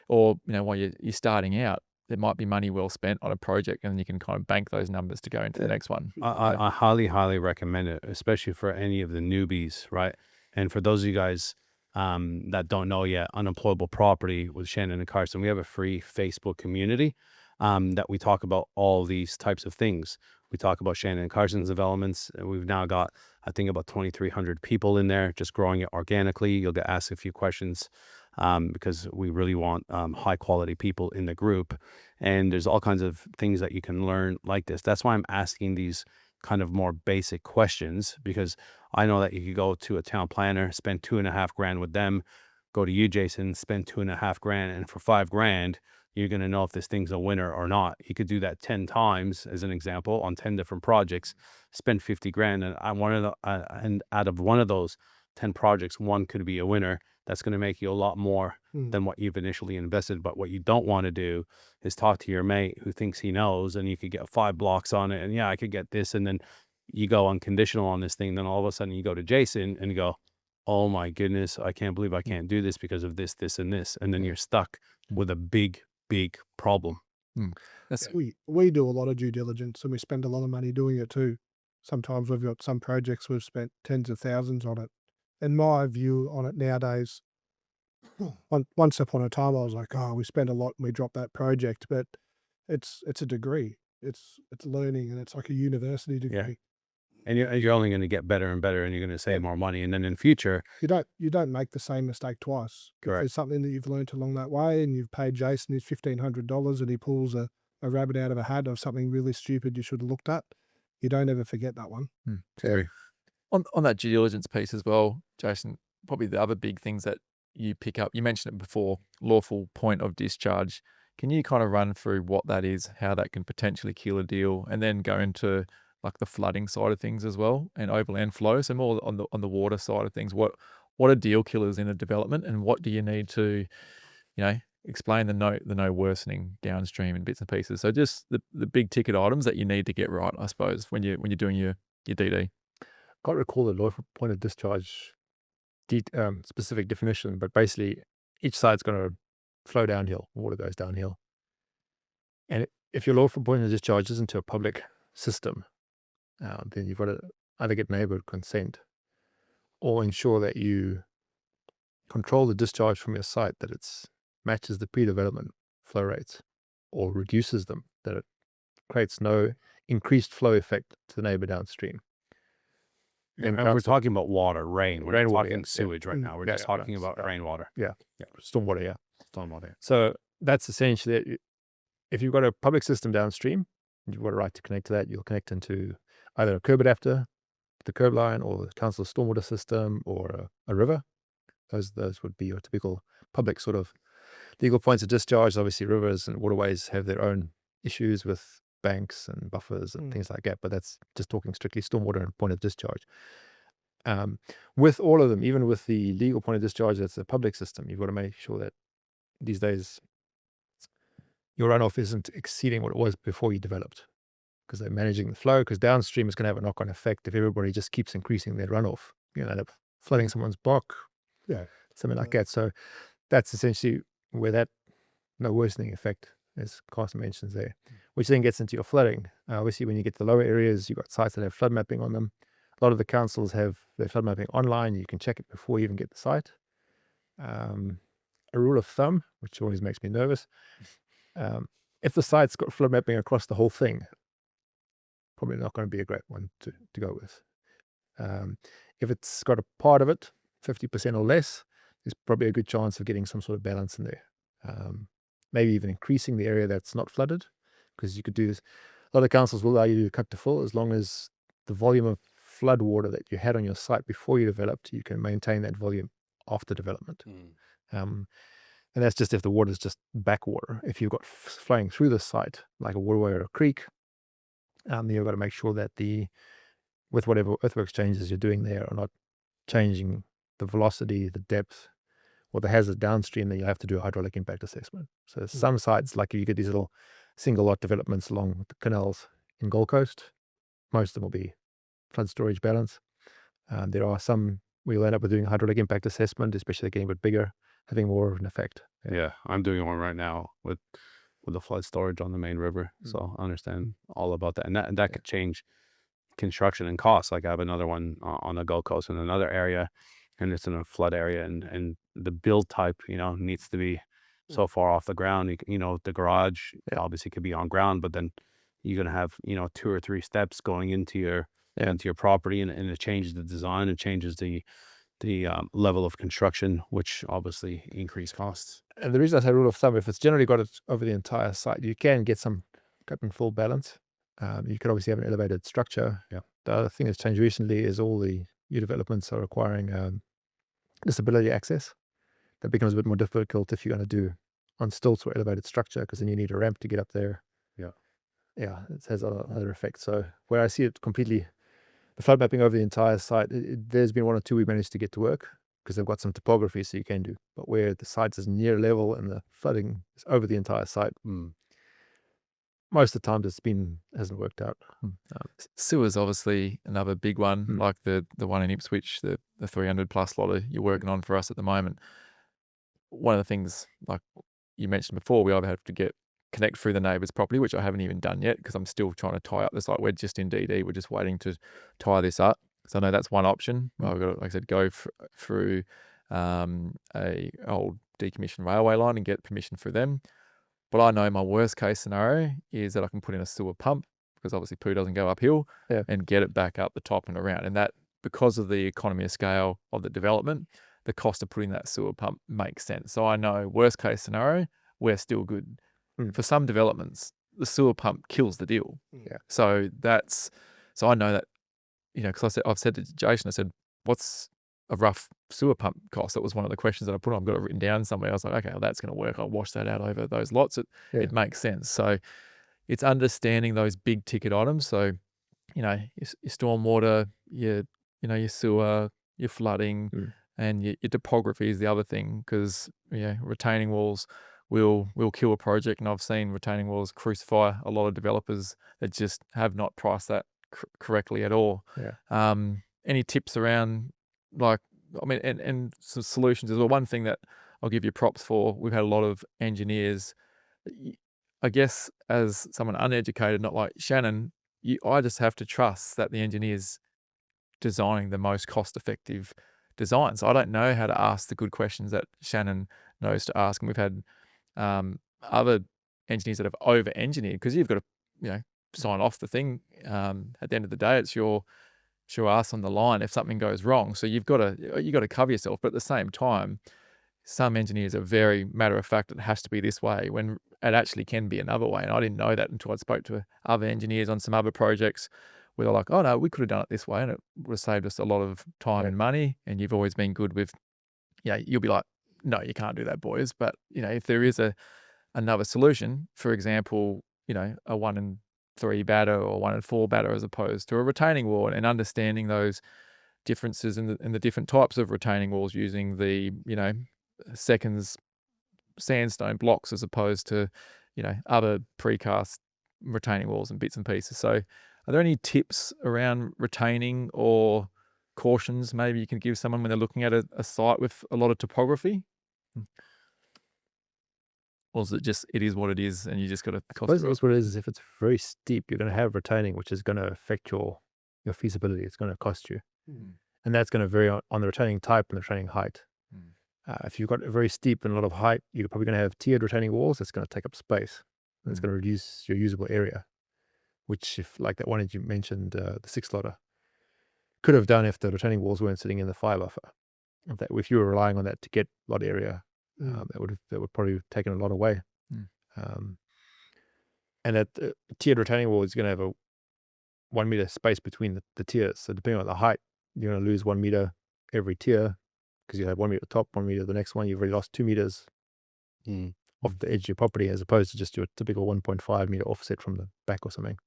or while you're starting out, there might be money well spent on a project, and you can kind of bank those numbers to go into the next one. I highly, highly recommend it, especially for any of the newbies, right? And for those of you guys that don't know yet, Unemployable Property with Shannon and Carson, we have a free Facebook community that we talk about all these types of things. We talk about Shannon and Carson's developments. We've now got, I think, about 2,300 people in there, just growing it organically. You'll get asked a few questions because we really want high quality people in the group. And there's all kinds of things that you can learn like this. That's why I'm asking these kind of more basic questions, because I know that you could go to a town planner, spend $2,500 with them, go to you, Jason, spend $2,500, and for $5,000, you're going to know if this thing's a winner or not. You could do that 10 times, as an example, on 10 different projects, spend $50,000, and out of one of those 10 projects, one could be a winner. That's going to make you a lot more than what you've initially invested. But what you don't want to do is talk to your mate who thinks he knows, and you could get 5 blocks on it, and I could get this, and then you go unconditional on this thing. Then all of a sudden you go to Jason and you go, oh my goodness, I can't believe I can't do this because of this, this, and this. And then you're stuck with a big problem. We do a lot of due diligence, and we spend a lot of money doing it too. Sometimes we've got some projects we've spent tens of thousands on it. And my view on it nowadays, once upon a time I was like, we spent a lot and we dropped that project, but it's a degree. It's learning, and it's like a university degree. And you're only going to get better and better, and you're going to save more money. And then in future, you don't make the same mistake twice. Correct. If there's something that you've learned along that way, and you've paid Jason his $1,500, and he pulls a rabbit out of a hat of something really stupid you should have looked at, you don't ever forget that one. Terry. On that due diligence piece as well, Jason, probably the other big things that you pick up, you mentioned it before, lawful point of discharge. Can you kind of run through what that is, how that can potentially kill a deal, and then go into like the flooding side of things as well, and overland flow? So more on the water side of things. What are deal killers in a development, and what do you need to, explain the no worsening downstream in bits and pieces? So just the big ticket items that you need to get right, I suppose, when you're doing your DD. Can't recall the lawful point of discharge specific definition, but basically each side's going to flow downhill. Water goes downhill. And if your lawful point of discharge is into a public system, then you've got to either get neighborhood consent or ensure that you control the discharge from your site, that it matches the pre-development flow rates. or reduces them, that it creates no increased flow effect to the neighbor downstream. And we're talking about water, rain. We're not Rainwater, talking yeah. sewage right now. We're just talking about rainwater. Stormwater, yeah. Stormwater. So that's essentially it. If you've got a public system downstream, you've got a right to connect to that. You'll connect into either a curb adapter, the curb line, or the council stormwater system, or a river. Those would be your typical public sort of legal points of discharge. Obviously, rivers and waterways have their own issues with banks and buffers and things like that, but that's just talking strictly stormwater and point of discharge. With all of them, even with the legal point of discharge that's a public system, you've got to make sure that these days your runoff isn't exceeding what it was before you developed, because they're managing the flow, because downstream is going to have a knock-on effect if everybody just keeps increasing their runoff. You end up flooding someone's block, something like that. So that's essentially where that no worsening effect, as Carson mentions there, which then gets into your flooding. Obviously, when you get to the lower areas, you've got sites that have flood mapping on them. A lot of the councils have their flood mapping online. You can check it before you even get the site. A rule of thumb, which always makes me nervous, if the site's got flood mapping across the whole thing, probably not going to be a great one to go with. If it's got a part of it, 50% or less, there's probably a good chance of getting some sort of balance in there. Maybe even increasing the area that's not flooded, because you could do this. A lot of councils will allow you to cut to full as long as the volume of flood water that you had on your site before you developed, you can maintain that volume after development. And that's just if the water is just backwater. If you've got flowing through the site, like a waterway or a creek, you've got to make sure that with whatever earthworks changes you're doing there are not changing the velocity, the depth, or the hazard downstream. Then you'll have to do a hydraulic impact assessment. So some sites, like you get these little single lot developments along the canals in Gold Coast, most of them will be flood storage balance. There are some we'll end up with doing a hydraulic impact assessment, especially getting a bit bigger, having more of an effect. Yeah, I'm doing one right now with the flood storage on the main river, so I understand all about that, and that could change construction and costs. Like I have another one on the Gold Coast in another area, and it's in a flood area, and the build type, needs to be so far off the ground. The garage obviously could be on ground, but then you're gonna have 2 or 3 steps going into your property, and it changes the design, it changes the level of construction, which obviously increase costs. And the reason I say rule of thumb, if it's generally got it over the entire site, you can get some cut and full balance. You could obviously have an elevated structure. The other thing that's changed recently is all the new developments are requiring disability access. That becomes a bit more difficult if you're going to do on stilts or elevated structure, because then you need a ramp to get up there. It has other effects. So where I see it completely, the flood mapping over the entire site, there's been 1 or 2 we managed to get to work, because they've got some topography, so you can do. But where the site is near level and the flooding is over the entire site, most of the time hasn't worked out. Sewer's obviously another big one, like the one in Ipswich, the 300 plus lot you're working on for us at the moment. One of the things, like you mentioned before, we either have to connect through the neighbour's property, which I haven't even done yet, because I'm still trying to tie up this. Like we're just in DD, we're just waiting to tie this up. So I know that's one option. I've got to, like I said, go through a old decommissioned railway line and get permission for them. But I know my worst case scenario is that I can put in a sewer pump, because obviously poo doesn't go uphill, and get it back up the top and around. And that, because of the economy of scale of the development, the cost of putting that sewer pump makes sense. So I know worst case scenario, we're still good. For some developments, the sewer pump kills the deal. So I know that, because I've said to Jason, I said, what's a rough sewer pump cost? That was one of the questions that I put on. I've got it written down somewhere. I was like, okay, well, that's going to work. I'll wash that out over those lots. It makes sense. So it's understanding those big ticket items. So, your stormwater, your sewer, your flooding, and your topography is the other thing, because retaining walls will kill a project. And I've seen retaining walls crucify a lot of developers that just have not priced that correctly at all. Any tips around, and some solutions as well? One thing that I'll give you props for, we've had a lot of engineers, I guess, as someone uneducated, not like Shannon, I just have to trust that the engineer's designing the most cost-effective designs. I don't know how to ask the good questions that Shannon knows to ask, and we've had other engineers that have over-engineered, because you've got to, you know, sign off the thing. At the end of the day, it's your ass on the line if something goes wrong. So you got to cover yourself. But at the same time, some engineers are very matter of fact, it has to be this way, when it actually can be another way. And I didn't know that until I spoke to other engineers on some other projects where they're like, oh no, we could have done it this way and it would have saved us a lot of time and money. And you've always been good with, you'll be like, no, you can't do that, boys. But, if there is another solution, for example, a 1 in 3 batter or 1 in 4 batter as opposed to a retaining wall, and understanding those differences in the different types of retaining walls, using the, seconds sandstone blocks as opposed to, other precast retaining walls and bits and pieces. So are there any tips around retaining or cautions maybe you can give someone when they're looking at a site with a lot of topography? Or is it just, it is what it is and you just got to cost Suppose that's what it is if it's very steep, you're going to have retaining, which is going to affect your feasibility. It's going to cost you. And that's going to vary on the retaining type and the retaining height. If you've got a very steep and a lot of height, you're probably going to have tiered retaining walls. That's going to take up space. And it's going to reduce your usable area, which, if like that one that you mentioned, the 6-lotter, could have done if the retaining walls weren't sitting in the fire buffer. That if you were relying on that to get lot area, that would probably have taken a lot away. And that tiered retaining wall is going to have a 1 meter space between the tiers. So depending on the height, you're going to lose 1 meter every tier, because you have 1 meter at the top, 1 meter the next one. You've already lost 2 meters off the edge of your property, as opposed to just your typical 1.5 meter offset from the back or something.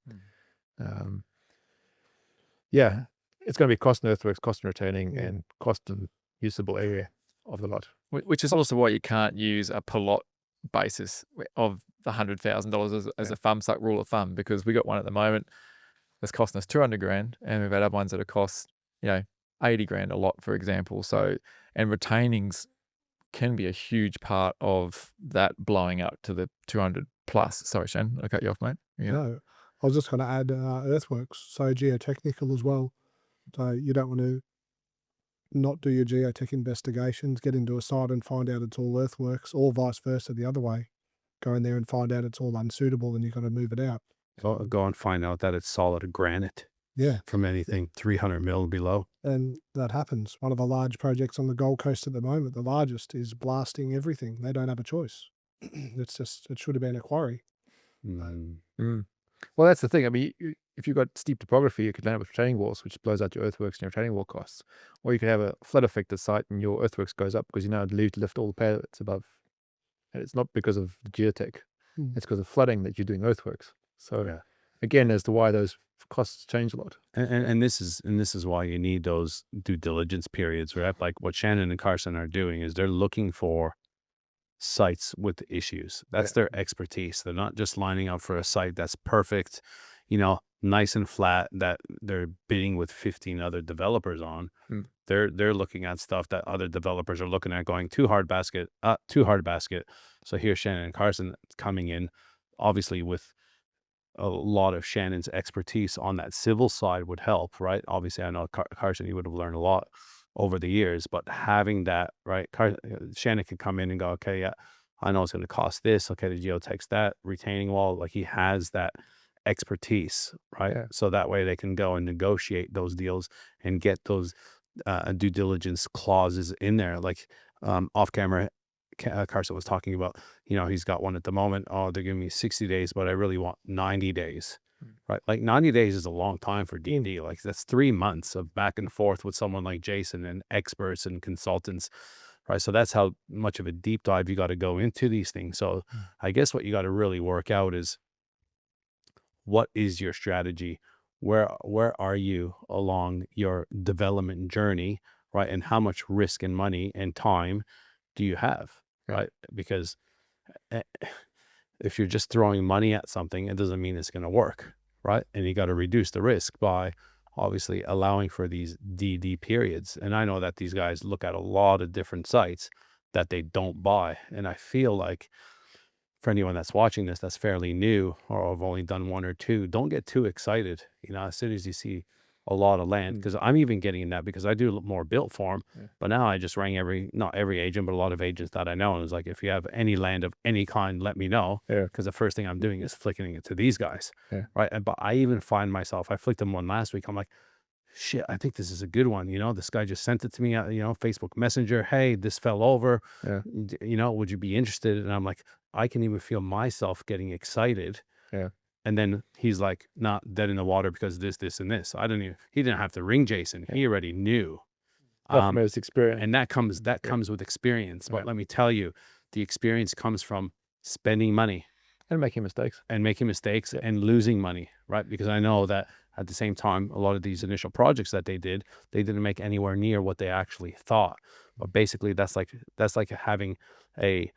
It's going to be cost in earthworks, cost in retaining, and cost in usable area of the lot. Which is also why you can't use a per lot basis of the $100,000 as a thumb suck rule of thumb, because we got one at the moment that's costing us 200 grand, and we've had other ones that are cost 80 grand a lot, for example. So, and retainings can be a huge part of that blowing up to the 200 plus. Sorry, Shane, I cut you off, mate. No, I was just going to add earthworks, so geotechnical as well. So you don't want to not do your geotech investigations, get into a site and find out it's all earthworks, or vice versa the other way. Go in there and find out it's all unsuitable, and you've got to move it out. Go and find out that it's solid granite. Yeah. From anything 300 mil below. And that happens. One of the large projects on the Gold Coast at the moment, the largest, is blasting everything. They don't have a choice. It should have been a quarry. Well, that's the thing. I mean, if you've got steep topography, you could land up with retaining walls, which blows out your earthworks and your retaining wall costs. Or you could have a flood affected site and your earthworks goes up because you now need to lift all the pallets above. And it's not because of the geotech. It's because of flooding that you're doing earthworks. So again, as to why those costs change a lot. And this is why you need those due diligence periods, right? Like what Shannon and Carson are doing is they're looking for sites with issues. That's their expertise. They're not just lining up for a site that's perfect, nice and flat, that they're bidding with 15 other developers on. They're looking at stuff that other developers are looking at, going too hard basket. So here's Shannon and Carson coming in, obviously with a lot of Shannon's expertise on that civil side would help, right? Obviously, I know Carson, you would have learned a lot over the years, but having that, right? Shannon could come in and go, okay, yeah, I know it's going to cost this. Okay, the geotech's that, retaining wall, like he has that expertise, right? So that way they can go and negotiate those deals and get those due diligence clauses in there. Like off camera, Carson was talking about, he's got one at the moment. Oh, they're giving me 60 days, but I really want 90 days, right? Like 90 days is a long time for D&D. Like that's 3 months of back and forth with someone like Jason and experts and consultants, right? So that's how much of a deep dive you got to go into these things. So I guess what you got to really work out is, what is your strategy? Where are you along your development journey, right? And how much risk and money and time do you have? Right? Because if you're just throwing money at something, it doesn't mean it's going to work, right? And you got to reduce the risk by obviously allowing for these DD periods. And I know that these guys look at a lot of different sites that they don't buy. And I feel like for anyone that's watching this, that's fairly new, or I've only done 1 or 2, don't get too excited. As soon as you see a lot of land, because I'm even getting in that because I do more built form. Yeah. But now I just rang not every agent, but a lot of agents that I know, and it's like, if you have any land of any kind, let me know. Yeah. Because the first thing I'm doing is flicking it to these guys. Yeah. Right. But I even find myself, I flicked them one last week. I'm like, shit, I think this is a good one. This guy just sent it to me, Facebook Messenger. Hey, this fell over. Yeah. Would you be interested? And I'm like, I can even feel myself getting excited. Yeah. And then he's like, not dead in the water because this, and this. He didn't have to ring Jason. He already knew. From his experience. And that comes with experience. But Yeah. let me tell you, the experience comes from spending money And making mistakes. and losing money, right? Because I know that at the same time, a lot of these initial projects that they didn't make anywhere near what they actually thought. But basically, that's like having a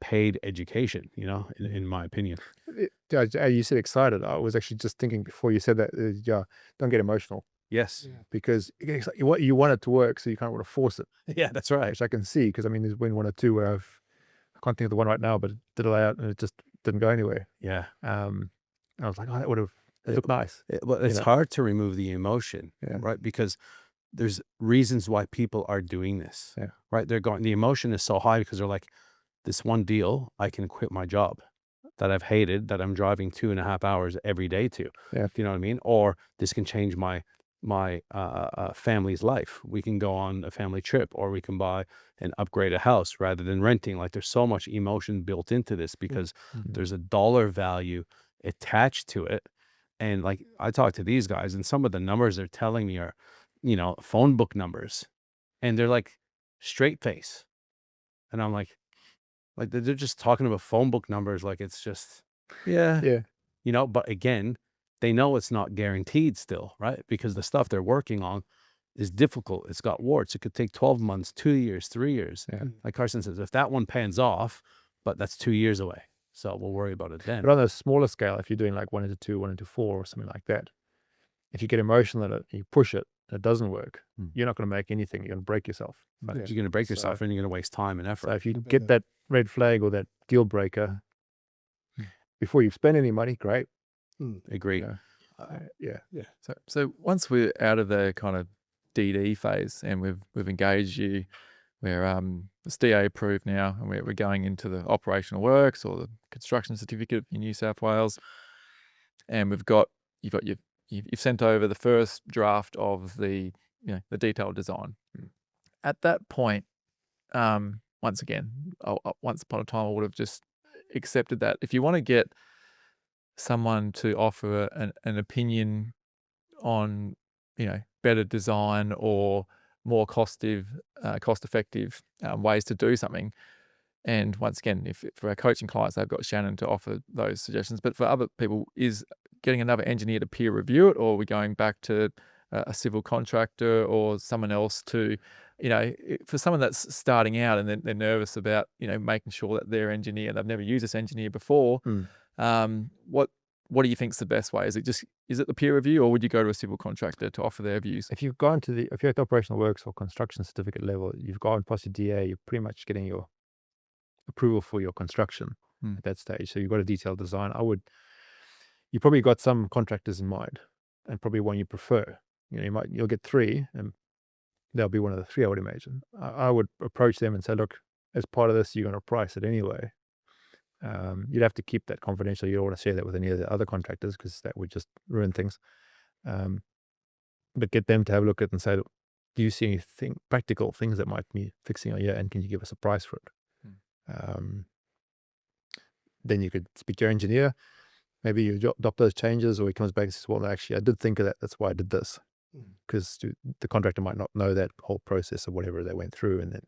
paid education, in my opinion. You said excited. I was actually just thinking before you said that, don't get emotional, Yes. because what you want it to work, so you kind of want to force it, Yeah, that's right. which I can see, because I mean, there's been one or two where I can't think of the one right now, but it did a layout and it just didn't go anywhere. Yeah. I was like, that would have looked nice. Well, it's know? hard to remove the emotion, Yeah. right? Because there's reasons why people are doing this, Yeah. right? The emotion is so high because they're like, this one deal, I can quit my job that I've hated, that I'm driving 2.5 hours every day to. Yeah. If you know what I mean? Or this can change my family's life. We can go on a family trip, or we can buy and upgrade a house rather than renting. Like, there's so much emotion built into this because there's a dollar value attached to it. And like, I talk to these guys, and some of the numbers they're telling me are, phone book numbers, and they're like straight face. And I'm like they're just talking about phone book numbers. Like, it's just, Yeah. but again, they know it's not guaranteed still, right? Because the stuff they're working on is difficult. It's got warts. It could take 12 months, 2 years, 3 years. Yeah. Like Carson says, if that one pans off, but that's 2 years away. So we'll worry about it then. But on a smaller scale, if you're doing like 1 into 2, 1 into 4, or something like that, if you get emotional at it, you push it, and it doesn't work, you're not going to make anything. You're going to break yourself. But you're going to break yourself, and you're going to waste time and effort. So if you get that red flag or that deal breaker before you spend any money, great. Agree. Yeah. So once we're out of the kind of DD phase and we've engaged you, we're it's DA approved now, and we're going into the operational works or the construction certificate in New South Wales, and you've sent over the first draft of the detailed design. At that point, once again, once upon a time, I would have just accepted that. If you want to get someone to offer an opinion on, better design or more cost-effective ways to do something, and once again, if for our coaching clients, they've got Shannon to offer those suggestions. But for other people, is getting another engineer to peer review it, or are we going back to a civil contractor or someone else to, for someone that's starting out and they're nervous about, making sure that their engineer, they've never used this engineer before. What do you think's the best way? Is it the peer review, or would you go to a civil contractor to offer their views? If you've gone if you're at the operational works or construction certificate level, you've gone past your DA, you're pretty much getting your approval for your construction at that stage. So you've got a detailed design. You probably got some contractors in mind, and probably one you prefer. You'll get 3, and they'll be one of the 3, I would imagine. I would approach them and say, look, as part of this, you're going to price it anyway. You'd have to keep that confidential. You don't want to share that with any of the other contractors, because that would just ruin things. But get them to have a look at it and say, look, do you see anything practical things that might be fixing on here, and can you give us a price for it? Then you could speak to your engineer. Maybe you adopt those changes, or he comes back and says, well, actually, I did think of that. That's why I did this. Because the contractor might not know that whole process of whatever they went through. And then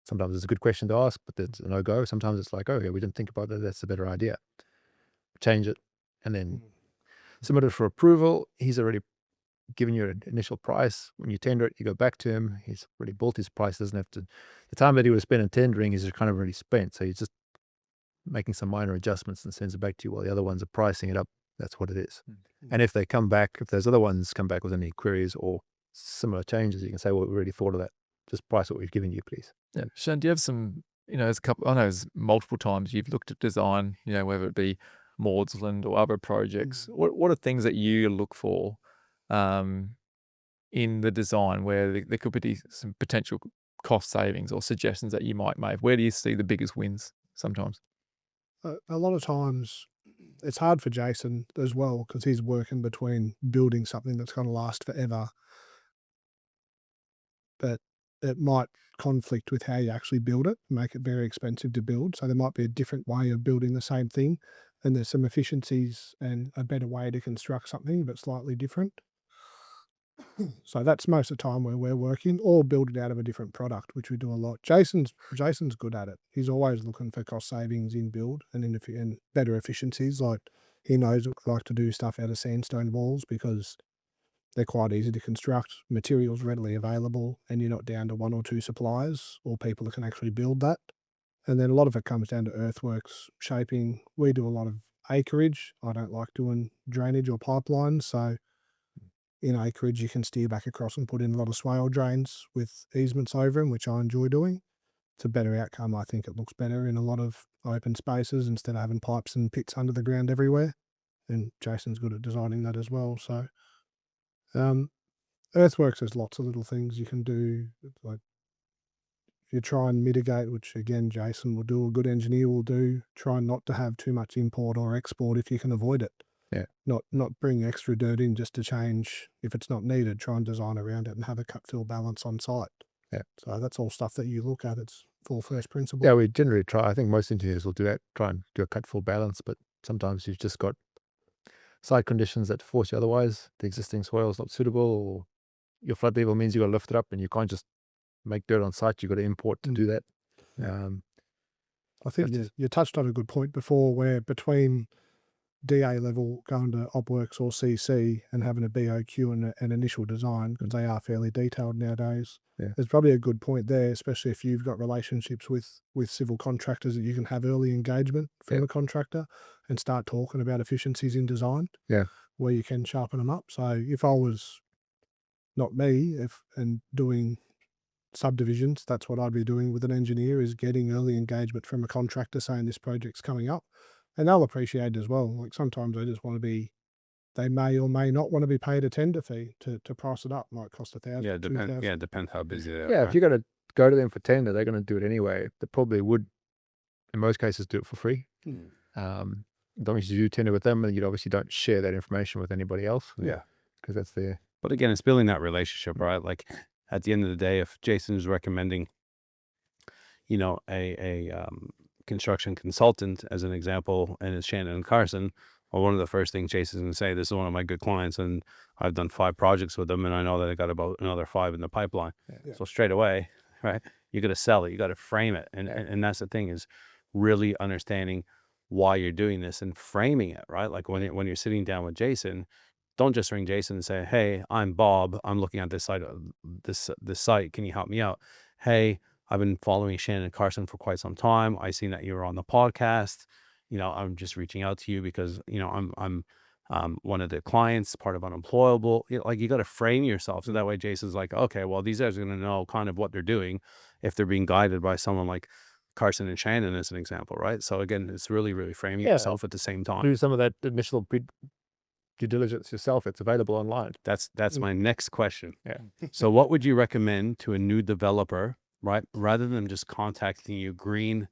sometimes it's a good question to ask, but it's a no-go. Sometimes it's like, oh, yeah, we didn't think about that. That's a better idea. Change it, and then submit it for approval. He's already given you an initial price. When you tender it, you go back to him. He's already built his price. Doesn't have to. The time that he would have spent in tendering is kind of already spent. So he's just making some minor adjustments and sends it back to you, while the other ones are pricing it up. That's what it is. And if those other ones come back with any queries or similar changes, you can say, well, we already thought of that. Just price what we've given you, please. Yeah. Shannon, do you have some, there's a couple, I know there's multiple times you've looked at design, whether it be Maudsley or other projects. What are things that you look for in the design where there could be some potential cost savings or suggestions that you might make? Where do you see the biggest wins sometimes? A lot of times it's hard for Jason as well because he's working between building something that's going to last forever, but it might conflict with how you actually build it, make it very expensive to build. So there might be a different way of building the same thing, and there's some efficiencies and a better way to construct something, but slightly different. So that's most of the time where we're working, or build it out of a different product, which we do a lot. Jason's good at it. He's always looking for cost savings in build and in better efficiencies. Like he knows we like to do stuff out of sandstone walls because they're quite easy to construct, materials readily available, and you're not down to one or two suppliers or people that can actually build that. And then a lot of it comes down to earthworks, shaping. We do a lot of acreage. I don't like doing drainage or pipelines, so in acreage, you can steer back across and put in a lot of swale drains with easements over them, which I enjoy doing. It's a better outcome. I think it looks better in a lot of open spaces instead of having pipes and pits under the ground everywhere. And Jason's good at designing that as well. So earthworks, there's lots of little things you can do. Like you try and mitigate, which again, Jason will do, a good engineer will do, try not to have too much import or export if you can avoid it. Yeah. Not bring extra dirt in just to change if it's not needed. Try and design around it and have a cut fill balance on site. Yeah. So that's all stuff that you look at. It's full first principle. Yeah, we generally try. I think most engineers will do that, try and do a cut full balance, but sometimes you've just got site conditions that force you otherwise. The existing soil is not suitable, or your flood level means you've got to lift it up, and you can't just make dirt on site. You've got to import to do that. I think you touched on a good point before, where between DA level going to OpWorks or CC and having a BOQ and an initial design, because they are fairly detailed nowadays. Yeah. There's probably a good point there, especially if you've got relationships with civil contractors, that you can have early engagement from a contractor and start talking about efficiencies in design. Yeah. Where you can sharpen them up. So if I was not me and doing subdivisions, that's what I'd be doing with an engineer, is getting early engagement from a contractor saying this project's coming up. And they'll appreciate it as well. Like sometimes they may or may not want to be paid a tender fee to price it up. Might cost $1,000. Yeah, $2,000. Yeah, depends how busy they are. Yeah, if you're going to go to them for tender, they're going to do it anyway. They probably would, in most cases, do it for free. Don't you do tender with them, and you obviously don't share that information with anybody else. Yeah. Because that's their... But again, it's building that relationship, right? Like at the end of the day, if Jason is recommending, a construction consultant as an example, and it's Shannon and Carson, well, one of the first things Jason's going to say, this is one of my good clients, and I've done 5 projects with them, and I know that I got about another 5 in the pipeline. Yeah. So straight away, right, you got to sell it, you got to frame it, and that's the thing, is really understanding why you're doing this and framing it, right? Like when you're sitting down with Jason, don't just ring Jason and say, hey, I'm Bob, I'm looking at this site, this site, can you help me out? Hey, I've been following Shannon and Carson for quite some time. I seen that you were on the podcast. I'm just reaching out to you because, I'm one of the clients, part of Unemployable. Like you got to frame yourself. So that way Jason's like, okay, well, these guys are going to know kind of what they're doing if they're being guided by someone like Carson and Shannon as an example, right? So again, it's really, really framing yourself at the same time. Do some of that initial due diligence yourself. It's available online. That's my next question. Yeah. So what would you recommend to a new developer, right? Rather than just contacting you green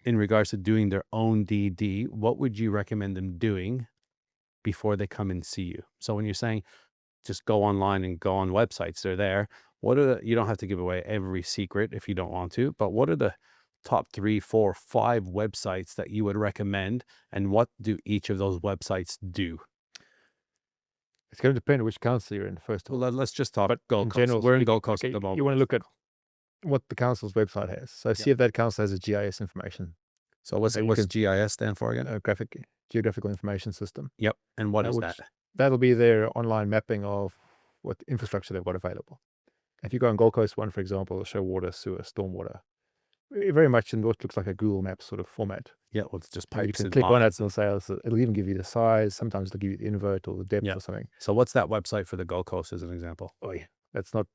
in regards to doing their own DD, what would you recommend them doing before they come and see you? So when you're saying just go online and go on websites, they're there. You don't have to give away every secret if you don't want to, but what are the top 3, 4, 5 websites that you would recommend, and what do each of those websites do? It's going to depend on which council you're in first. Well, let's just talk Gold Coast. General, We're in Gold Coast at the moment. You want to look at what the council's website has. So see if that council has a GIS information. So what's GIS stand for again? Geographical Information System. Yep. And what is that? That'll be their online mapping of what infrastructure they've got available. If you go on Gold Coast one, for example, it'll show water, sewer, stormwater. Very much in what looks like a Google Maps sort of format. Yeah, well, it's just You pipes can and click on lines. it and it'll even give you the size. Sometimes it'll give you the invert or the depth or something. So what's that website for the Gold Coast as an example? Oh yeah, that's not...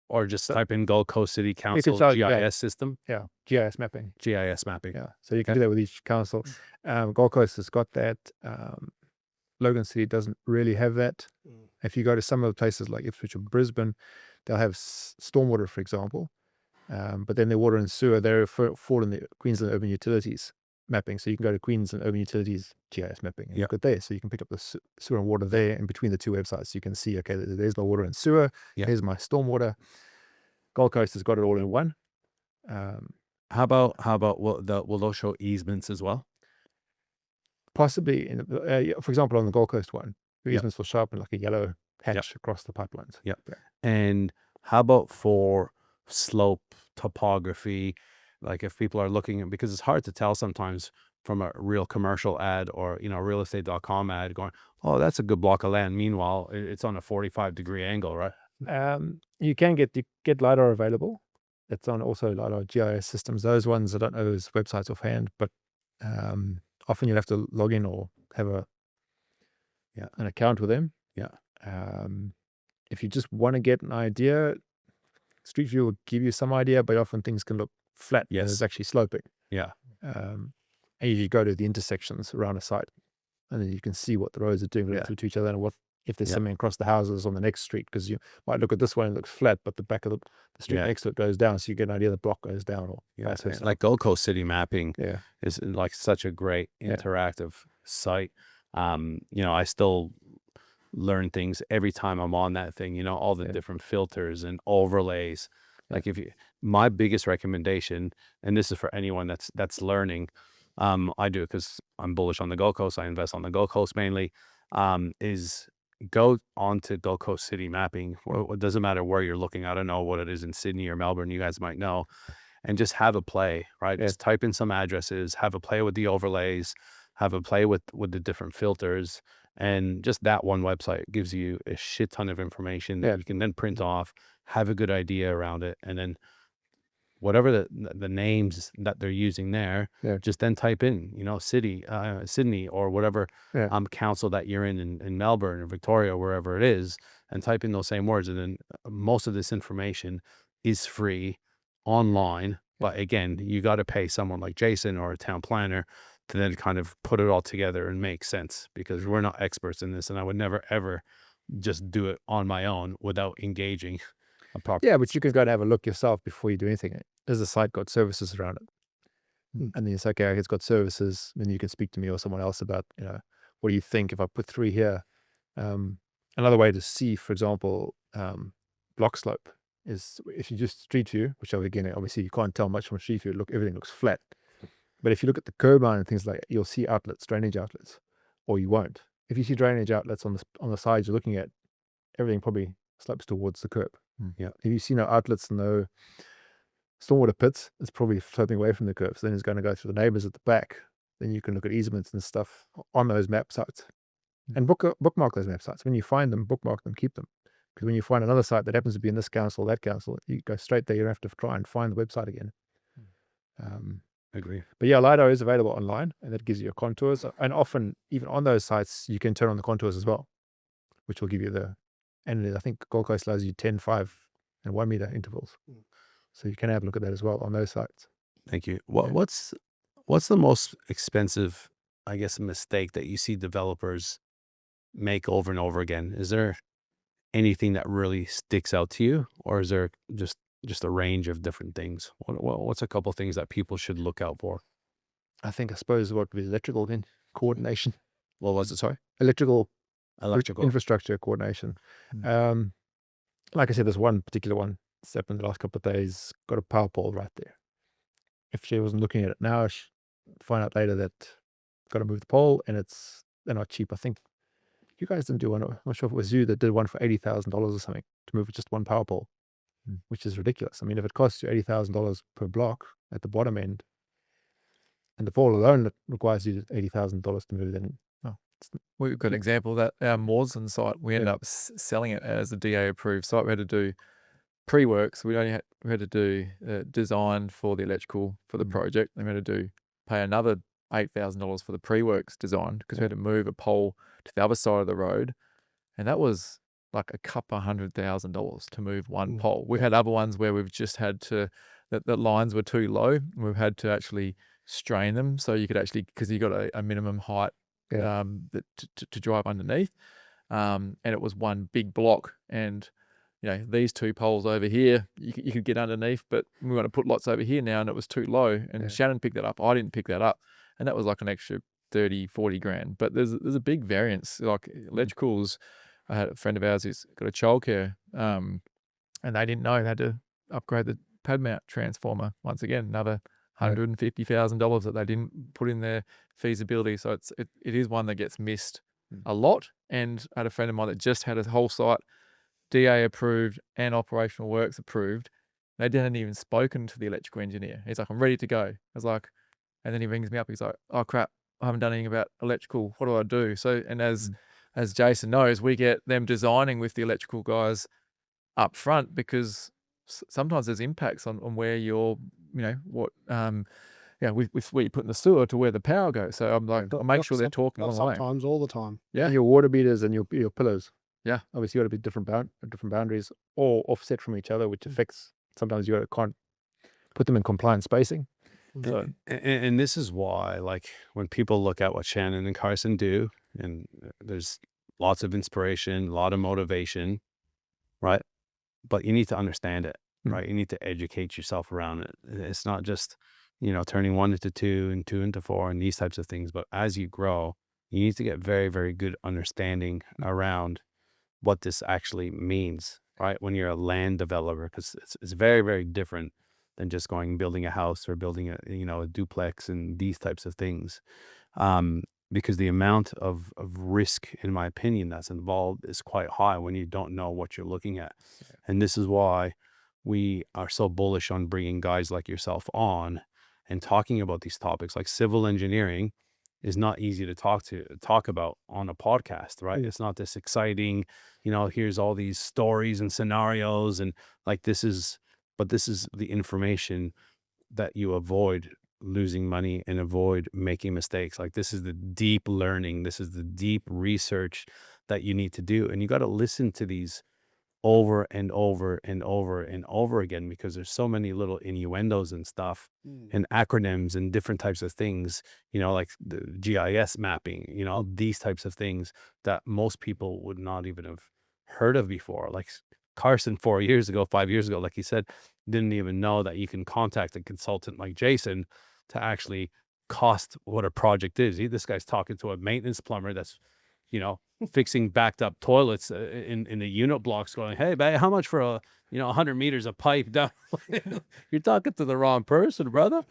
or just type in Gold Coast City Council GIS system. Yeah, GIS mapping. GIS mapping. Yeah, so you can do that with each council. Gold Coast has got that. Logan City doesn't really have that. If you go to some of the places like Ipswich or Brisbane, they'll have stormwater, for example, but then their water and sewer, they fall in the Queensland Urban Utilities mapping. So you can go to Queensland Urban Utilities GIS mapping and look at there. So you can pick up the sewer and water there, and between the two websites, you can see, okay, there's my water and sewer, here's my stormwater. Gold Coast has got it all in one. How about will those show easements as well? Possibly, for example, on the Gold Coast one, the easements will show up in like a yellow hatch across the pipelines. Yeah. And how about for slope topography? Like if people are looking at, because it's hard to tell sometimes from a real commercial ad or, realestate.com ad going, oh, that's a good block of land. Meanwhile, it's on a 45-degree angle, right? You can get LiDAR available. It's on also LiDAR GIS systems. Those ones, I don't know those websites offhand, but often you'll have to log in or have an account with them. Yeah. If you just want to get an idea, Street View will give you some idea, but often things can look flat. Yes. It's actually sloping. Yeah. And you go to the intersections around a site, and then you can see what the roads are doing relative to each other, and if there's something across the houses on the next street, because you might look at this one and it looks flat, but the back of the street next to it goes down, so you get an idea the block goes down. Or like Gold Coast City Mapping is like such a great interactive site. I still learn things every time I'm on that thing, all the different filters and overlays. Like my biggest recommendation, and this is for anyone that's learning, I do because I'm bullish on the Gold Coast, I invest on the Gold Coast mainly, is go on to Gold Coast City Mapping. It doesn't matter where you're looking. I don't know what it is in Sydney or Melbourne, you guys might know, and just have a play, right? Just type in some addresses, have a play with the overlays, have a play with the different filters, and just that one website gives you a shit ton of information that you can then print off, have a good idea around it, and then whatever the names that they're using there, just then type in, Sydney or whatever council that you're in Melbourne or Victoria, wherever it is, and type in those same words. And then most of this information is free online. But again, you got to pay someone like Jason or a town planner to then kind of put it all together and make sense, because we're not experts in this, and I would never, ever just do it on my own without engaging a proper. Yeah, but you can go and have a look yourself before you do anything. Has the site got services around it? And then you say, okay, it's got services. Then you can speak to me or someone else about, what do you think if I put 3 here? Another way to see, for example, block slope is if you just street view, which again, obviously you can't tell much from street view. Everything looks flat. But if you look at the curb line and things like that, you'll see outlets, drainage outlets, or you won't. If you see drainage outlets on the sides you're looking at, everything probably slopes towards the curb. Yeah. If you see no outlets, no stormwater pits, it's probably sloping away from the curb. So then it's going to go through the neighbors at the back. Then you can look at easements and stuff on those map sites, and bookmark those map sites. When you find them, bookmark them, keep them. Because when you find another site that happens to be in this council, that council, you go straight there. You don't have to try and find the website again. Agree. But yeah, LiDAR is available online, and that gives you your contours. And often, even on those sites, you can turn on the contours as well, which will give you and I think Gold Coast allows you 10, 5, and 1 meter intervals. So you can have a look at that as well on those sites. Thank you. What's the most expensive, I guess, mistake that you see developers make over and over again? Is there anything that really sticks out to you, or is there just a range of different things? What's a couple of things that people should look out for? I suppose what would be electrical coordination. What was it? Sorry? Electrical Infrastructure coordination. Like I said, there's one particular one that's happened the last couple of days, got a power pole right there. If she wasn't looking at it now, she'd find out later that got to move the pole, and they're not cheap. I think you guys didn't do one. I'm not sure if it was you that did one for $80,000 or something to move just one power pole, which is ridiculous. I mean, if it costs you $80,000 per block at the bottom end, and the pole alone requires you $80,000 to move, then we've got an example of that. Our Mawson site, we ended up selling it as a DA approved site. We had to do pre-works. We had to do design for the electrical for the project. Then we had to pay another $8,000 for the pre-works design, because we had to move a pole to the other side of the road, and that was like a couple $100,000 to move one pole. We've had other ones where we've just had to, the lines were too low. We've had to actually strain them so you could actually, because you got a minimum height to drive underneath. and it was one big block. And these 2 poles over here, you could get underneath, but we want to put lots over here now, and it was too low. And Shannon picked that up. I didn't pick that up, and that was like an extra 30-40 grand. But there's a big variance. Like electricals, I had a friend of ours who's got a childcare, and they didn't know they had to upgrade the pad mount transformer. Once again, another $150,000 that they didn't put in their feasibility. So it is one that gets missed a lot. And I had a friend of mine that just had a whole site DA approved and operational works approved. They didn't even spoken to the electrical engineer. He's like, I'm ready to go. I was like, and then he rings me up. He's like, oh crap, I haven't done anything about electrical. What do I do? So, and as Jason knows, we get them designing with the electrical guys up front, because sometimes there's impacts on where you're, with where you put in the sewer to where the power goes. So I'm like, I'll make sure they're talking along the way. Sometimes, all the time. Yeah, your water meters and your pillars. Yeah, obviously you got to be different boundaries or offset from each other, which affects. Sometimes you can't put them in compliant spacing. So, and this is why, like, when people look at what Shannon and Carson do, and there's lots of inspiration, a lot of motivation, right? But you need to understand it, right? You need to educate yourself around it. It's not just, turning 1 into 2 and 2 into 4 and these types of things. But as you grow, you need to get very, very good understanding around what this actually means, right? When you're a land developer, because it's very, very different than just going and building a house or building a duplex and these types of things. Because the amount of risk, in my opinion, that's involved is quite high when you don't know what you're looking at. And this is why we are so bullish on bringing guys like yourself on and talking about these topics. Like civil engineering is not easy to talk about on a podcast, right? It's not this exciting, here's all these stories and scenarios, and like this is the information that you avoid losing money and avoid making mistakes. Like, this is the deep learning, this is the deep research that you need to do, and you got to listen to these over and over and over and over again, because there's so many little innuendos and stuff and acronyms and different types of things, like the GIS mapping, these types of things that most people would not even have heard of before. Like Carson 5 years ago, like he said, didn't even know that you can contact a consultant like Jason to actually cost what a project is. This guy's talking to a maintenance plumber that's, fixing backed up toilets in the unit blocks, going, hey, babe, how much for 100 meters of pipe down? You're talking to the wrong person, brother.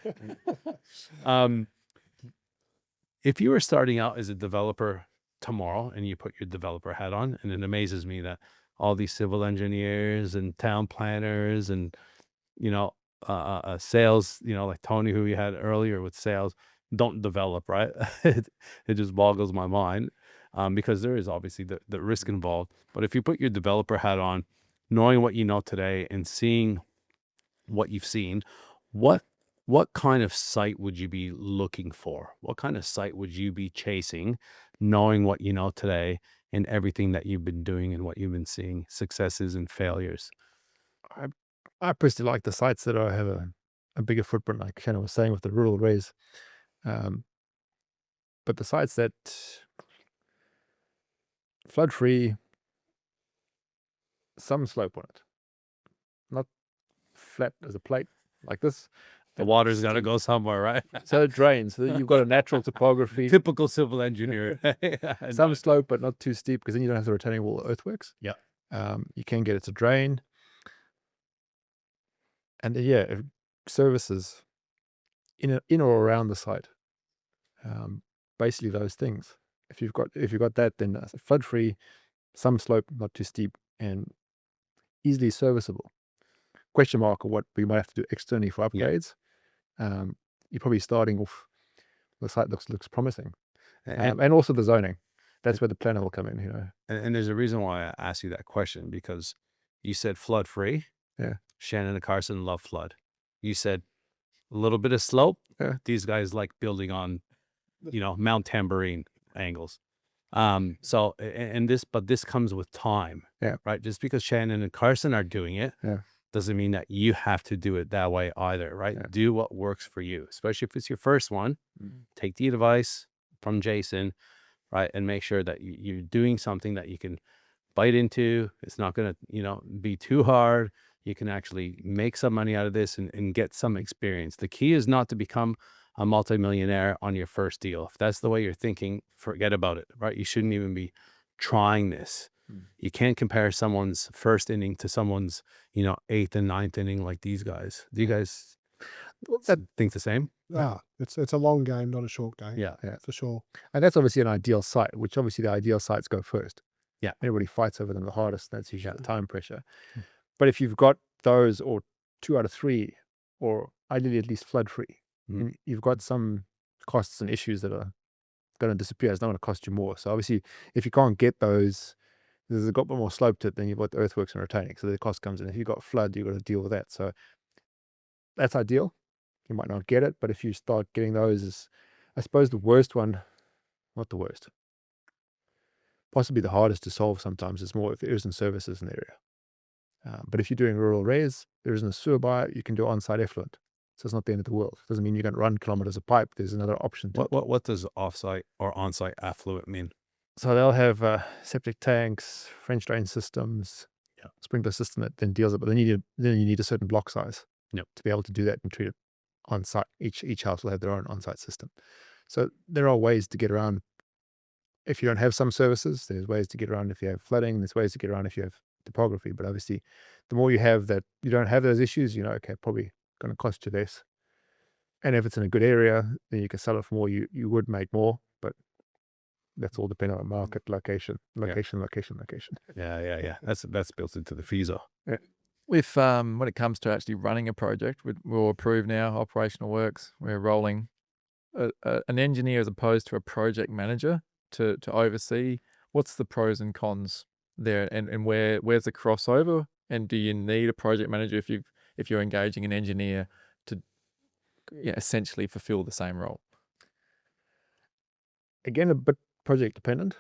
If you were starting out as a developer tomorrow and you put your developer hat on, and it amazes me that all these civil engineers and town planners and, sales, like Tony, who we had earlier with sales, don't develop, right? It just boggles my mind. Because there is obviously the risk involved. But if you put your developer hat on, knowing what you know today and seeing what you've seen, what kind of site would you be looking for? What kind of site would you be chasing, knowing what you know today and everything that you've been doing and what you've been seeing, successes and failures? I personally like the sites that have a bigger footprint, like Shannon was saying with the rural raise. But the sites that flood-free, some slope on it, not flat as a plate like this. The water's got to go somewhere, right? So it drains. So you've got a natural topography. Typical civil engineer. Some slope, but not too steep, because then you don't have the retaining wall earthworks. Yeah. You can get it to drain. And services in or around the site. Basically those things. If you've got that, then flood-free, some slope, not too steep, and easily serviceable. Question mark of what we might have to do externally for upgrades. You're probably starting off, the site looks promising. And also the zoning. That's where the planner will come in, And there's a reason why I asked you that question, because you said flood-free. Yeah. Shannon and Carson love flood. You said a little bit of slope. Yeah. These guys like building on, Mount Tambourine angles. But this comes with time. Yeah. Right. Just because Shannon and Carson are doing it, doesn't mean that you have to do it that way either. Right. Yeah. Do what works for you, especially if it's your first one. Take the advice from Jason, right? And make sure that you're doing something that you can bite into. It's not going to, be too hard. You can actually make some money out of this and get some experience. The key is not to become a multimillionaire on your first deal. If that's the way you're thinking, forget about it, right? You shouldn't even be trying this. You can't compare someone's first inning to someone's, 8th and 9th inning like these guys. Do you guys think the same? It's a long game, not a short game. Yeah. For sure. And that's obviously an ideal site, which obviously the ideal sites go first. Yeah. Everybody fights over them the hardest. That's usually the time pressure. But if you've got those, or 2 out of 3, or ideally at least flood free, you've got some costs and issues that are going to disappear. It's not going to cost you more. So obviously, if you can't get those, there's got a bit more slope to it than you've got the earthworks and retaining. So the cost comes in. If you've got flood, you've got to deal with that. So that's ideal. You might not get it, but if you start getting those, is I suppose the worst one, not the worst, possibly the hardest to solve sometimes is more if there isn't services in the area. But if you're doing rural res, there isn't a sewer by it, you can do on-site effluent. So it's not the end of the world. It doesn't mean you're going to run kilometers of pipe. There's another option. What does off-site or on-site affluent mean? So they'll have septic tanks, French drain systems, sprinkler system that then deals it. But then you need a certain block size to be able to do that and treat it on site. Each house will have their own on-site system. So there are ways to get around. If you don't have some services, there's ways to get around. If you have flooding, there's ways to get around if you have topography. But obviously, the more you have that you don't have those issues, okay, probably going to cost you less. And if it's in a good area, then you can sell it for more. You would make more, but that's all dependent on market, location. Yeah. That's built into the fees. With when it comes to actually running a project, we're approved now, operational works, we're rolling. An engineer as opposed to a project manager to oversee, what's the pros and cons there, and where's the crossover? And do you need a project manager if you're engaging an engineer to essentially fulfill the same role? Again, a bit project dependent.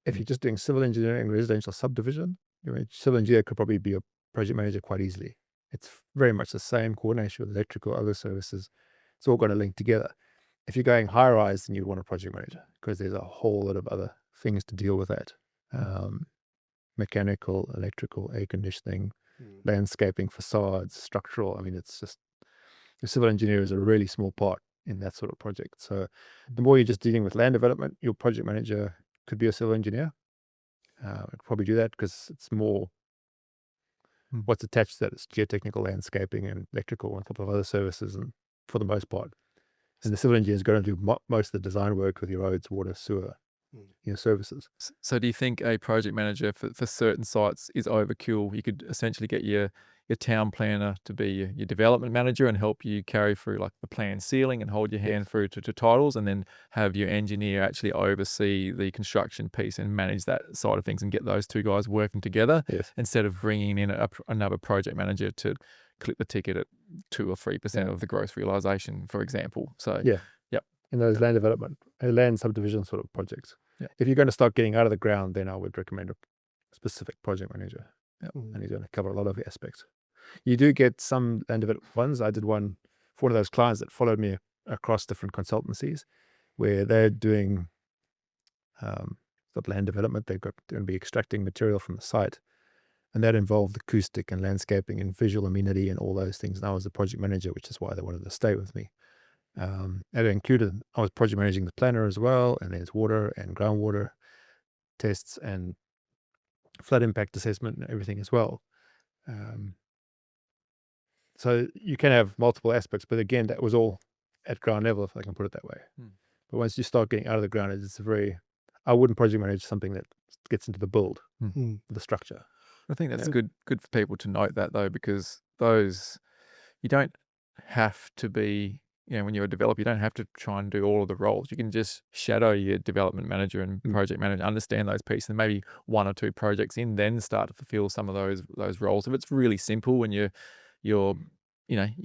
If you're just doing civil engineering, residential subdivision, civil engineer could probably be a project manager quite easily. It's very much the same coordination with electrical, other services. It's all going to link together. If you're going high rise, then you want a project manager because there's a whole lot of other things to deal with that. Mechanical, electrical, air conditioning, landscaping, facades, structural. I mean, it's just the civil engineer is a really small part in that sort of project. So the more you're just dealing with land development, your project manager could be a civil engineer. I'd probably do that because it's more what's attached to that. It's geotechnical, landscaping, and electrical, and a couple of other services, and for the most part. And the civil engineer is going to do most of the design work with your roads, water, sewer, services. So do you think a project manager for certain sites is overkill? You could essentially get your town planner to be your development manager and help you carry through like the plan sealing and hold your hand through to titles, and then have your engineer actually oversee the construction piece and manage that side of things and get those two guys working together instead of bringing in another project manager to clip the ticket at 2 or 3% of the gross realization, for example. So in those land development, land subdivision sort of projects. If you're going to start getting out of the ground, then I would recommend a specific project manager. And he's going to cover a lot of aspects. You do get some land development ones. I did one for one of those clients that followed me across different consultancies where they're doing land development. They're going to be extracting material from the site. And that involved acoustic and landscaping and visual amenity and all those things. And I was the project manager, which is why they wanted to stay with me. It included, I was project managing the planner as well, and there's water and groundwater tests and flood impact assessment and everything as well. So you can have multiple aspects, but again, that was all at ground level, if I can put it that way. But once you start getting out of the ground, I wouldn't project manage something that gets into the build, the structure. I think that's good for people to note that, though, because you don't have to be, when you're a developer, you don't have to try and do all of the roles. You can just shadow your development manager and project manager, understand those pieces, and maybe 1 or 2 projects in, then start to fulfill some of those roles. If it's really simple when you're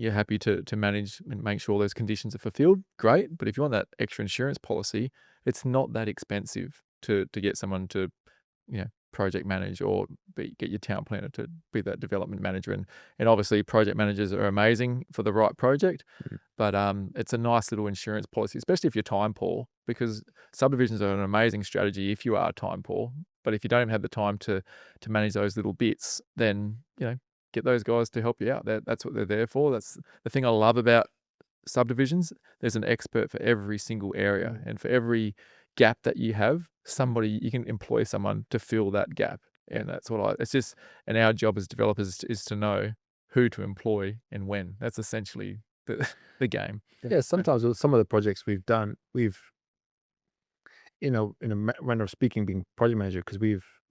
happy to manage and make sure those conditions are fulfilled, great. But if you want that extra insurance policy, it's not that expensive to get someone to, project manage or get your town planner to be that development manager. And obviously project managers are amazing for the right project, but it's a nice little insurance policy, especially if you're time poor, because subdivisions are an amazing strategy if you are time poor. But if you don't have the time to manage those little bits, then, get those guys to help you out. That's what they're there for. That's the thing I love about subdivisions. There's an expert for every single area, and for every gap that you have, you can employ someone to fill that gap. And that's and our job as developers is to know who to employ and when. That's essentially the game. Yeah, sometimes with some of the projects we've done, in a manner of speaking, being project manager, because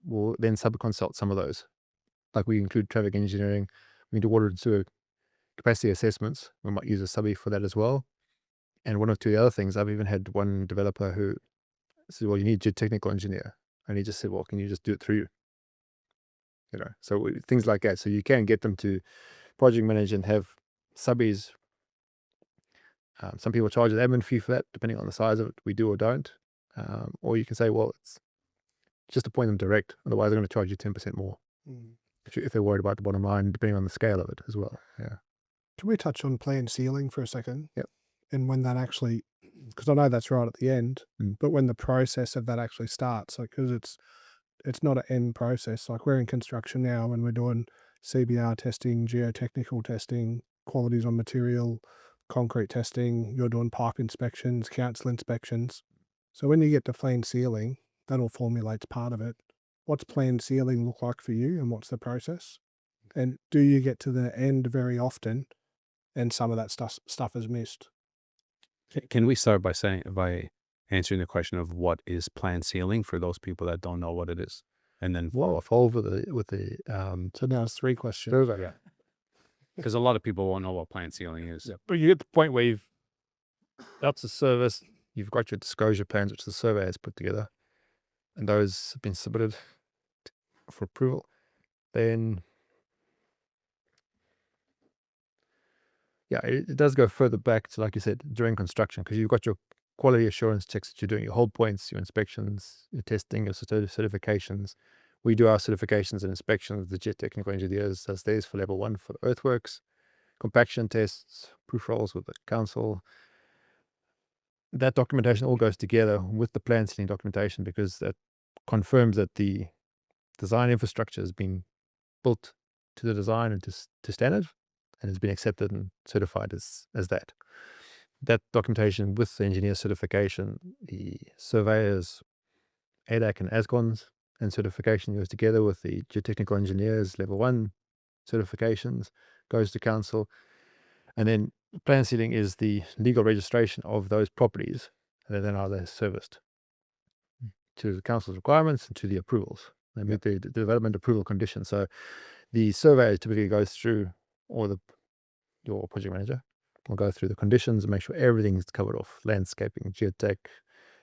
we'll then subconsult some of those. Like we include traffic engineering, we do water and sewer capacity assessments. We might use a subby for that as well. And one or two other things, I've even had one developer who said, well, you need a geotechnical engineer. And he just said, well, can you just do it through you? So things like that. So you can get them to project manage and have subbies. Some people charge an admin fee for that, depending on the size of it. We do or don't. Or you can say, well, it's just appoint them direct. Otherwise, they're going to charge you 10% more. If they're worried about the bottom line, depending on the scale of it as well. Yeah. Can we touch on plan sealing for a second? Yep. And when that actually, because I know that's right at the end, but when the process of that actually starts, because it's not an end process. Like we're in construction now and we're doing CBR testing, geotechnical testing, qualities on material, concrete testing. You're doing pipe inspections, council inspections. So when you get to plan sealing, that all formulates part of it. What's plan sealing look like for you, and what's the process? And do you get to the end very often and some of that stuff is missed? Can we start by answering the question of what is plan sealing for those people that don't know what it is? And then I'll follow with the So now it's 3 questions. survey. yeah, because a lot of people won't know what plan sealing is. Yeah. But you get the point where that's the service, you've got your disclosure plans, which the survey has put together, and those have been submitted for approval. Then, yeah, it does go further back to, like you said, during construction, because you've got your quality assurance checks that you're doing, your hold points, your inspections, your testing, your certifications. We do our certifications and inspections. The geotechnical engineers does theirs for level 1 for the earthworks, compaction tests, proof rolls with the council. That documentation all goes together with the plan sealing documentation, because that confirms that the design infrastructure has been built to the design and to standard, and has been accepted and certified as that. That documentation with the engineer certification, the surveyors, ADAC and ASCONs, and certification goes together with the geotechnical engineers level 1 certifications, goes to council, and then plan sealing is the legal registration of those properties, and then are they serviced to the council's requirements and to the approvals. They meet the development approval conditions. So the surveyor typically goes through, or your project manager will go through the conditions and make sure everything's covered off. Landscaping, geotech,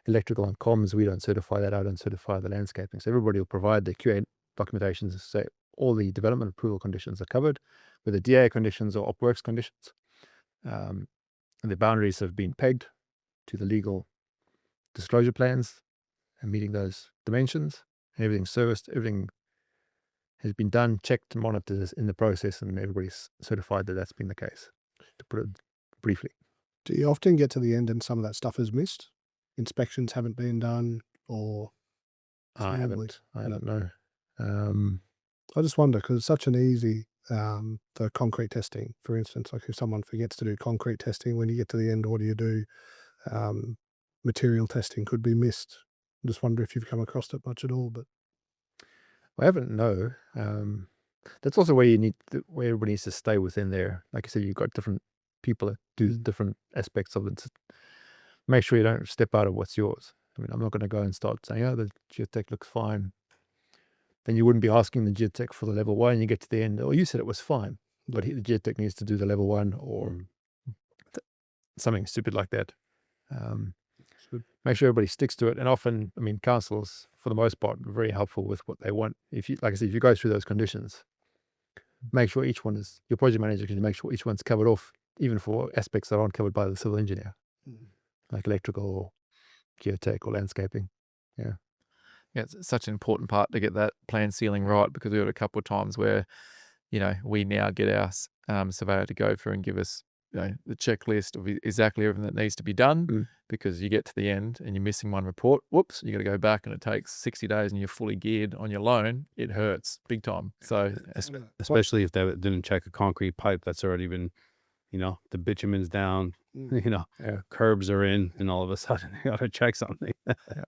electrical and comms, we don't certify that. I don't certify the landscaping. So everybody will provide the QA documentations to say all the development approval conditions are covered, whether DA conditions or opworks conditions. And the boundaries have been pegged to the legal disclosure plans and meeting those dimensions. Everything's serviced, everything has been done, checked, monitored in the process, and everybody's certified that that's been the case, to put it briefly. Do you often get to the end and some of that stuff is missed? Inspections haven't been done, or I haven't know. I just wonder, because it's such an easy, the concrete testing, for instance, like if someone forgets to do concrete testing, when you get to the end, what do you do? Material testing could be missed. I just wonder if you've come across it much at all. But I haven't, no. That's also where where everybody needs to stay within there. Like I said, you've got different people that do different aspects of it. Make sure you don't step out of what's yours. I mean, I'm not going to go and start saying, oh, the geotech looks fine. Then you wouldn't be asking the geotech for the level 1. You get to the end, oh, you said it was fine, but the geotech needs to do the level 1 or something stupid like that. Make sure everybody sticks to it. And often, I mean, councils, for the most part, are very helpful with what they want. If you, like I said, if you go through those conditions, make sure each one is, your project manager can make sure each one's covered off, even for aspects that aren't covered by the civil engineer, like electrical or geotech or landscaping. Yeah. Yeah, it's such an important part to get that plan ceiling right, because we've got a couple of times where, we now get our surveyor to go through and give us, the checklist of exactly everything that needs to be done, because you get to the end and you're missing one report. Whoops, you got to go back and it takes 60 days and you're fully geared on your loan. It hurts big time. So Especially if they didn't check a concrete pipe that's already been, the bitumen's down, curbs are in, and all of a sudden you got to check something.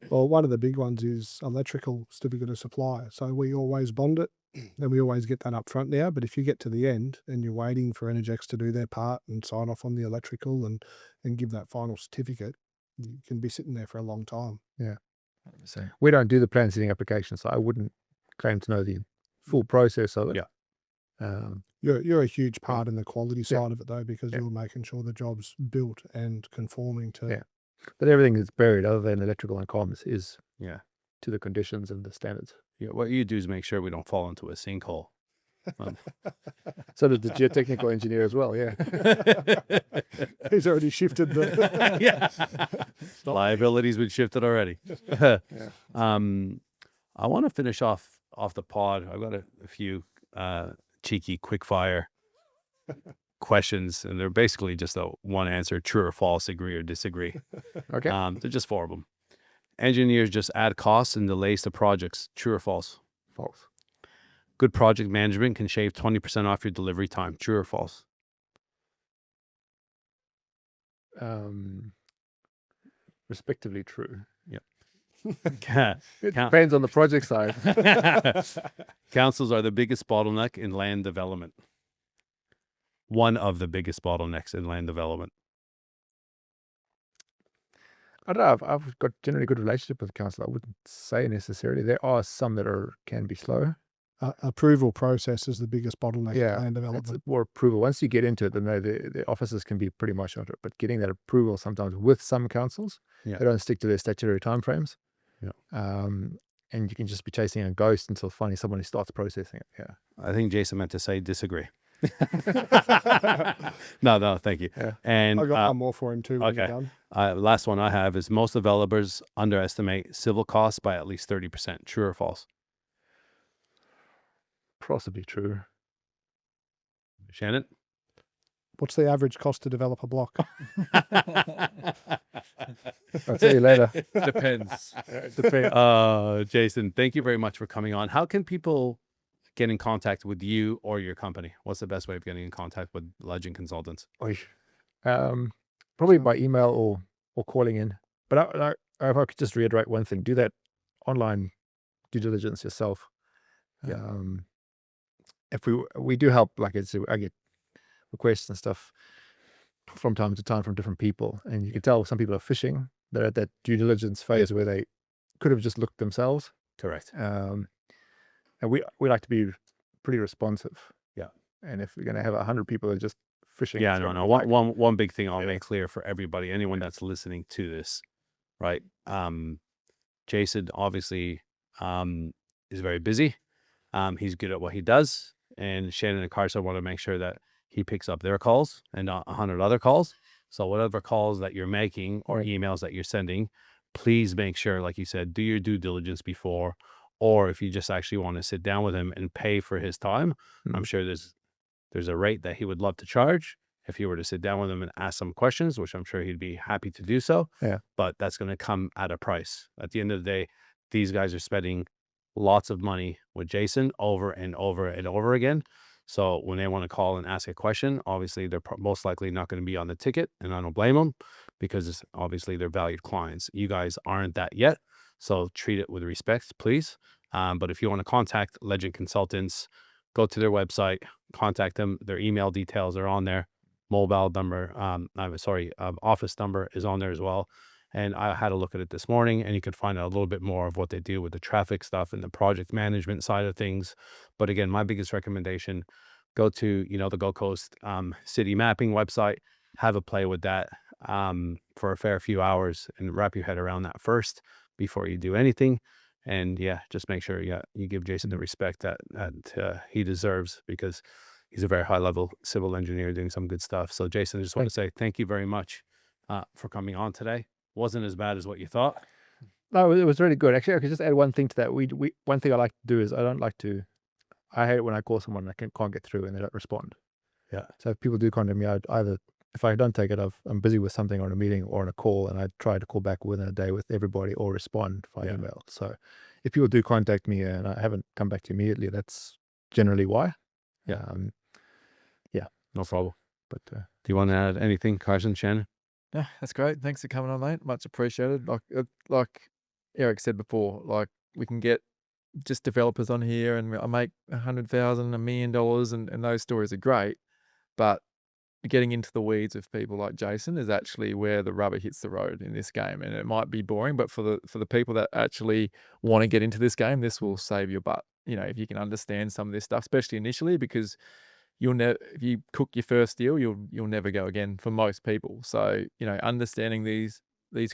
Well, one of the big ones is electrical certificate of supply. So we always bond it, and we always get that up front now. But if you get to the end and you're waiting for Energex to do their part and sign off on the electrical and give that final certificate, you can be sitting there for a long time. Yeah. 100%. We don't do the plan setting application, so I wouldn't claim to know the full process of it. Yeah. You're a huge part in the quality side of it, though, because you're making sure the job's built and conforming to. Yeah. But everything that's buried other than electrical and comms is Yeah. to the conditions and the standards. Yeah. What you do is make sure we don't fall into a sinkhole. So does the geotechnical engineer as well, yeah. He's already shifted the. Yeah. Liability's been shifted already. I want to finish off the pod. I've got a few cheeky quickfire questions, and they're basically just a one answer: true or false, agree or disagree. Okay. They're just 4 of them. Engineers just add costs and delays to projects. True or false? False. Good project management can shave 20% off your delivery time. True or false? Respectively true. Yeah. It depends on the project side. Councils are the biggest bottleneck in land development. One of the biggest bottlenecks in land development. I don't know. I've got generally good relationship with the council. I wouldn't say necessarily. There are some that can be slow. Approval process is the biggest bottleneck in land It's development. more approval. Once you get into it, then the officers can be pretty much onto it. But getting that approval sometimes with some councils, Yeah. they don't stick to their statutory timeframes. Yeah. And you can just be chasing a ghost until finally somebody starts processing it. Yeah. I think Jason meant to say disagree. No, thank you. Yeah. And I got one more for him too when you're okay. done. Last one I have is most developers underestimate civil costs by at least 30%. True or false? Possibly true. Shannon? What's the average cost to develop a block? I'll tell you later. Depends. Jason, thank you very much for coming on. How can people get in contact with you or your company? What's the best way of getting in contact with Legend Consultants? Probably by email or calling in. But if I could just reiterate one thing, do that online due diligence yourself. Yeah. If we do help, like I get requests and stuff from time to time from different people, and you can tell some people are fishing. They're at that due diligence phase where they could have just looked themselves. Correct. And we like to be pretty responsive. Yeah. And if we're going to have 100 people that are just fishing. Yeah, no. One big thing I'll make clear for everybody, anyone that's listening to this, right? Jason obviously is very busy. He's good at what he does. And Shannon and Carson want to make sure that he picks up their calls and not 100 other calls. So whatever calls that you're making or emails that you're sending, please make sure, like you said, do your due diligence before. Or if you just actually want to sit down with him and pay for his time, I'm sure there's a rate that he would love to charge if you were to sit down with him and ask some questions, which I'm sure he'd be happy to do so. Yeah. But that's going to come at a price. At the end of the day, these guys are spending lots of money with Jason over and over and over again. So when they want to call and ask a question, obviously they're most likely not going to be on the ticket, and I don't blame them because obviously they're valued clients. You guys aren't that yet, so treat it with respect, please. But if you want to contact Legend Consultants, go to their website, contact them. Their email details are on there. Mobile number, office number is on there as well. And I had a look at it this morning, and you could find out a little bit more of what they do with the traffic stuff and the project management side of things. But again, my biggest recommendation, go to, the Gold Coast city mapping website, have a play with that for a fair few hours and wrap your head around that first before you do anything. And just make sure you give Jason the respect that he deserves, because he's a very high level civil engineer doing some good stuff. So Jason, I just want to say thank you very much for coming on today. Wasn't as bad as what you thought. No, it was really good. Actually, I could just add one thing to that. One thing I like to do is I hate it when I call someone and I can't get through and they don't respond. Yeah. So if people do contact me, if I don't take it, I'm busy with something on a meeting or on a call, and I try to call back within a day with everybody or respond via email. So if people do contact me and I haven't come back to you immediately, that's generally why. Yeah. Yeah. No problem. But Do you want to add anything, Carson, Shannon? Yeah, that's great. Thanks for coming on, mate. Much appreciated. Like Eric said before, like we can get just developers on here and I make $100,000, $1 million, and those stories are great. But getting into the weeds of people like Jason is actually where the rubber hits the road in this game. And it might be boring, but for the people that actually want to get into this game, this will save your butt. You know, if you can understand some of this stuff, especially initially, because if you cook your first deal, you'll never go again for most people. So, you know, understanding these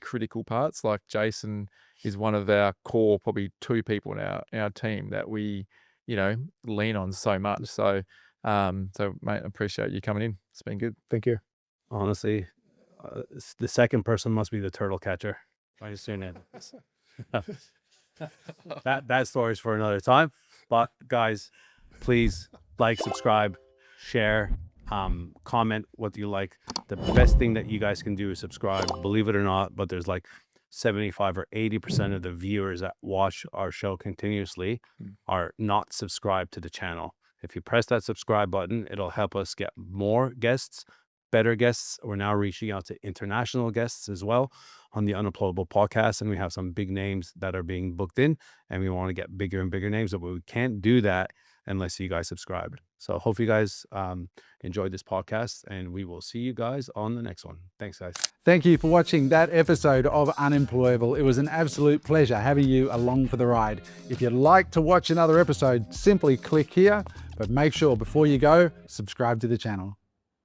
critical parts, like Jason is one of our core, probably 2 people in our team that we, you know, lean on so much. So, so mate, I appreciate you coming in. It's been good. thank you. Honestly, the second person must be the turtle catcher. I assume it. that story is for another time. But guys, please like, subscribe, share, comment what you like. The best thing that you guys can do is subscribe, believe it or not, but there's like 75 or 80% of the viewers that watch our show continuously are not subscribed to the channel. If you press that subscribe button, it'll help us get more guests, better guests. We're now reaching out to international guests as well on the Unemployable podcast, and we have some big names that are being booked in, and we want to get bigger and bigger names, but we can't do that unless you guys subscribed. So hope you guys enjoyed this podcast, and we will see you guys on the next one. Thanks, guys. Thank you for watching that episode of Unemployable. It was an absolute pleasure having you along for the ride. If you'd like to watch another episode, simply click here, but make sure before you go, subscribe to the channel.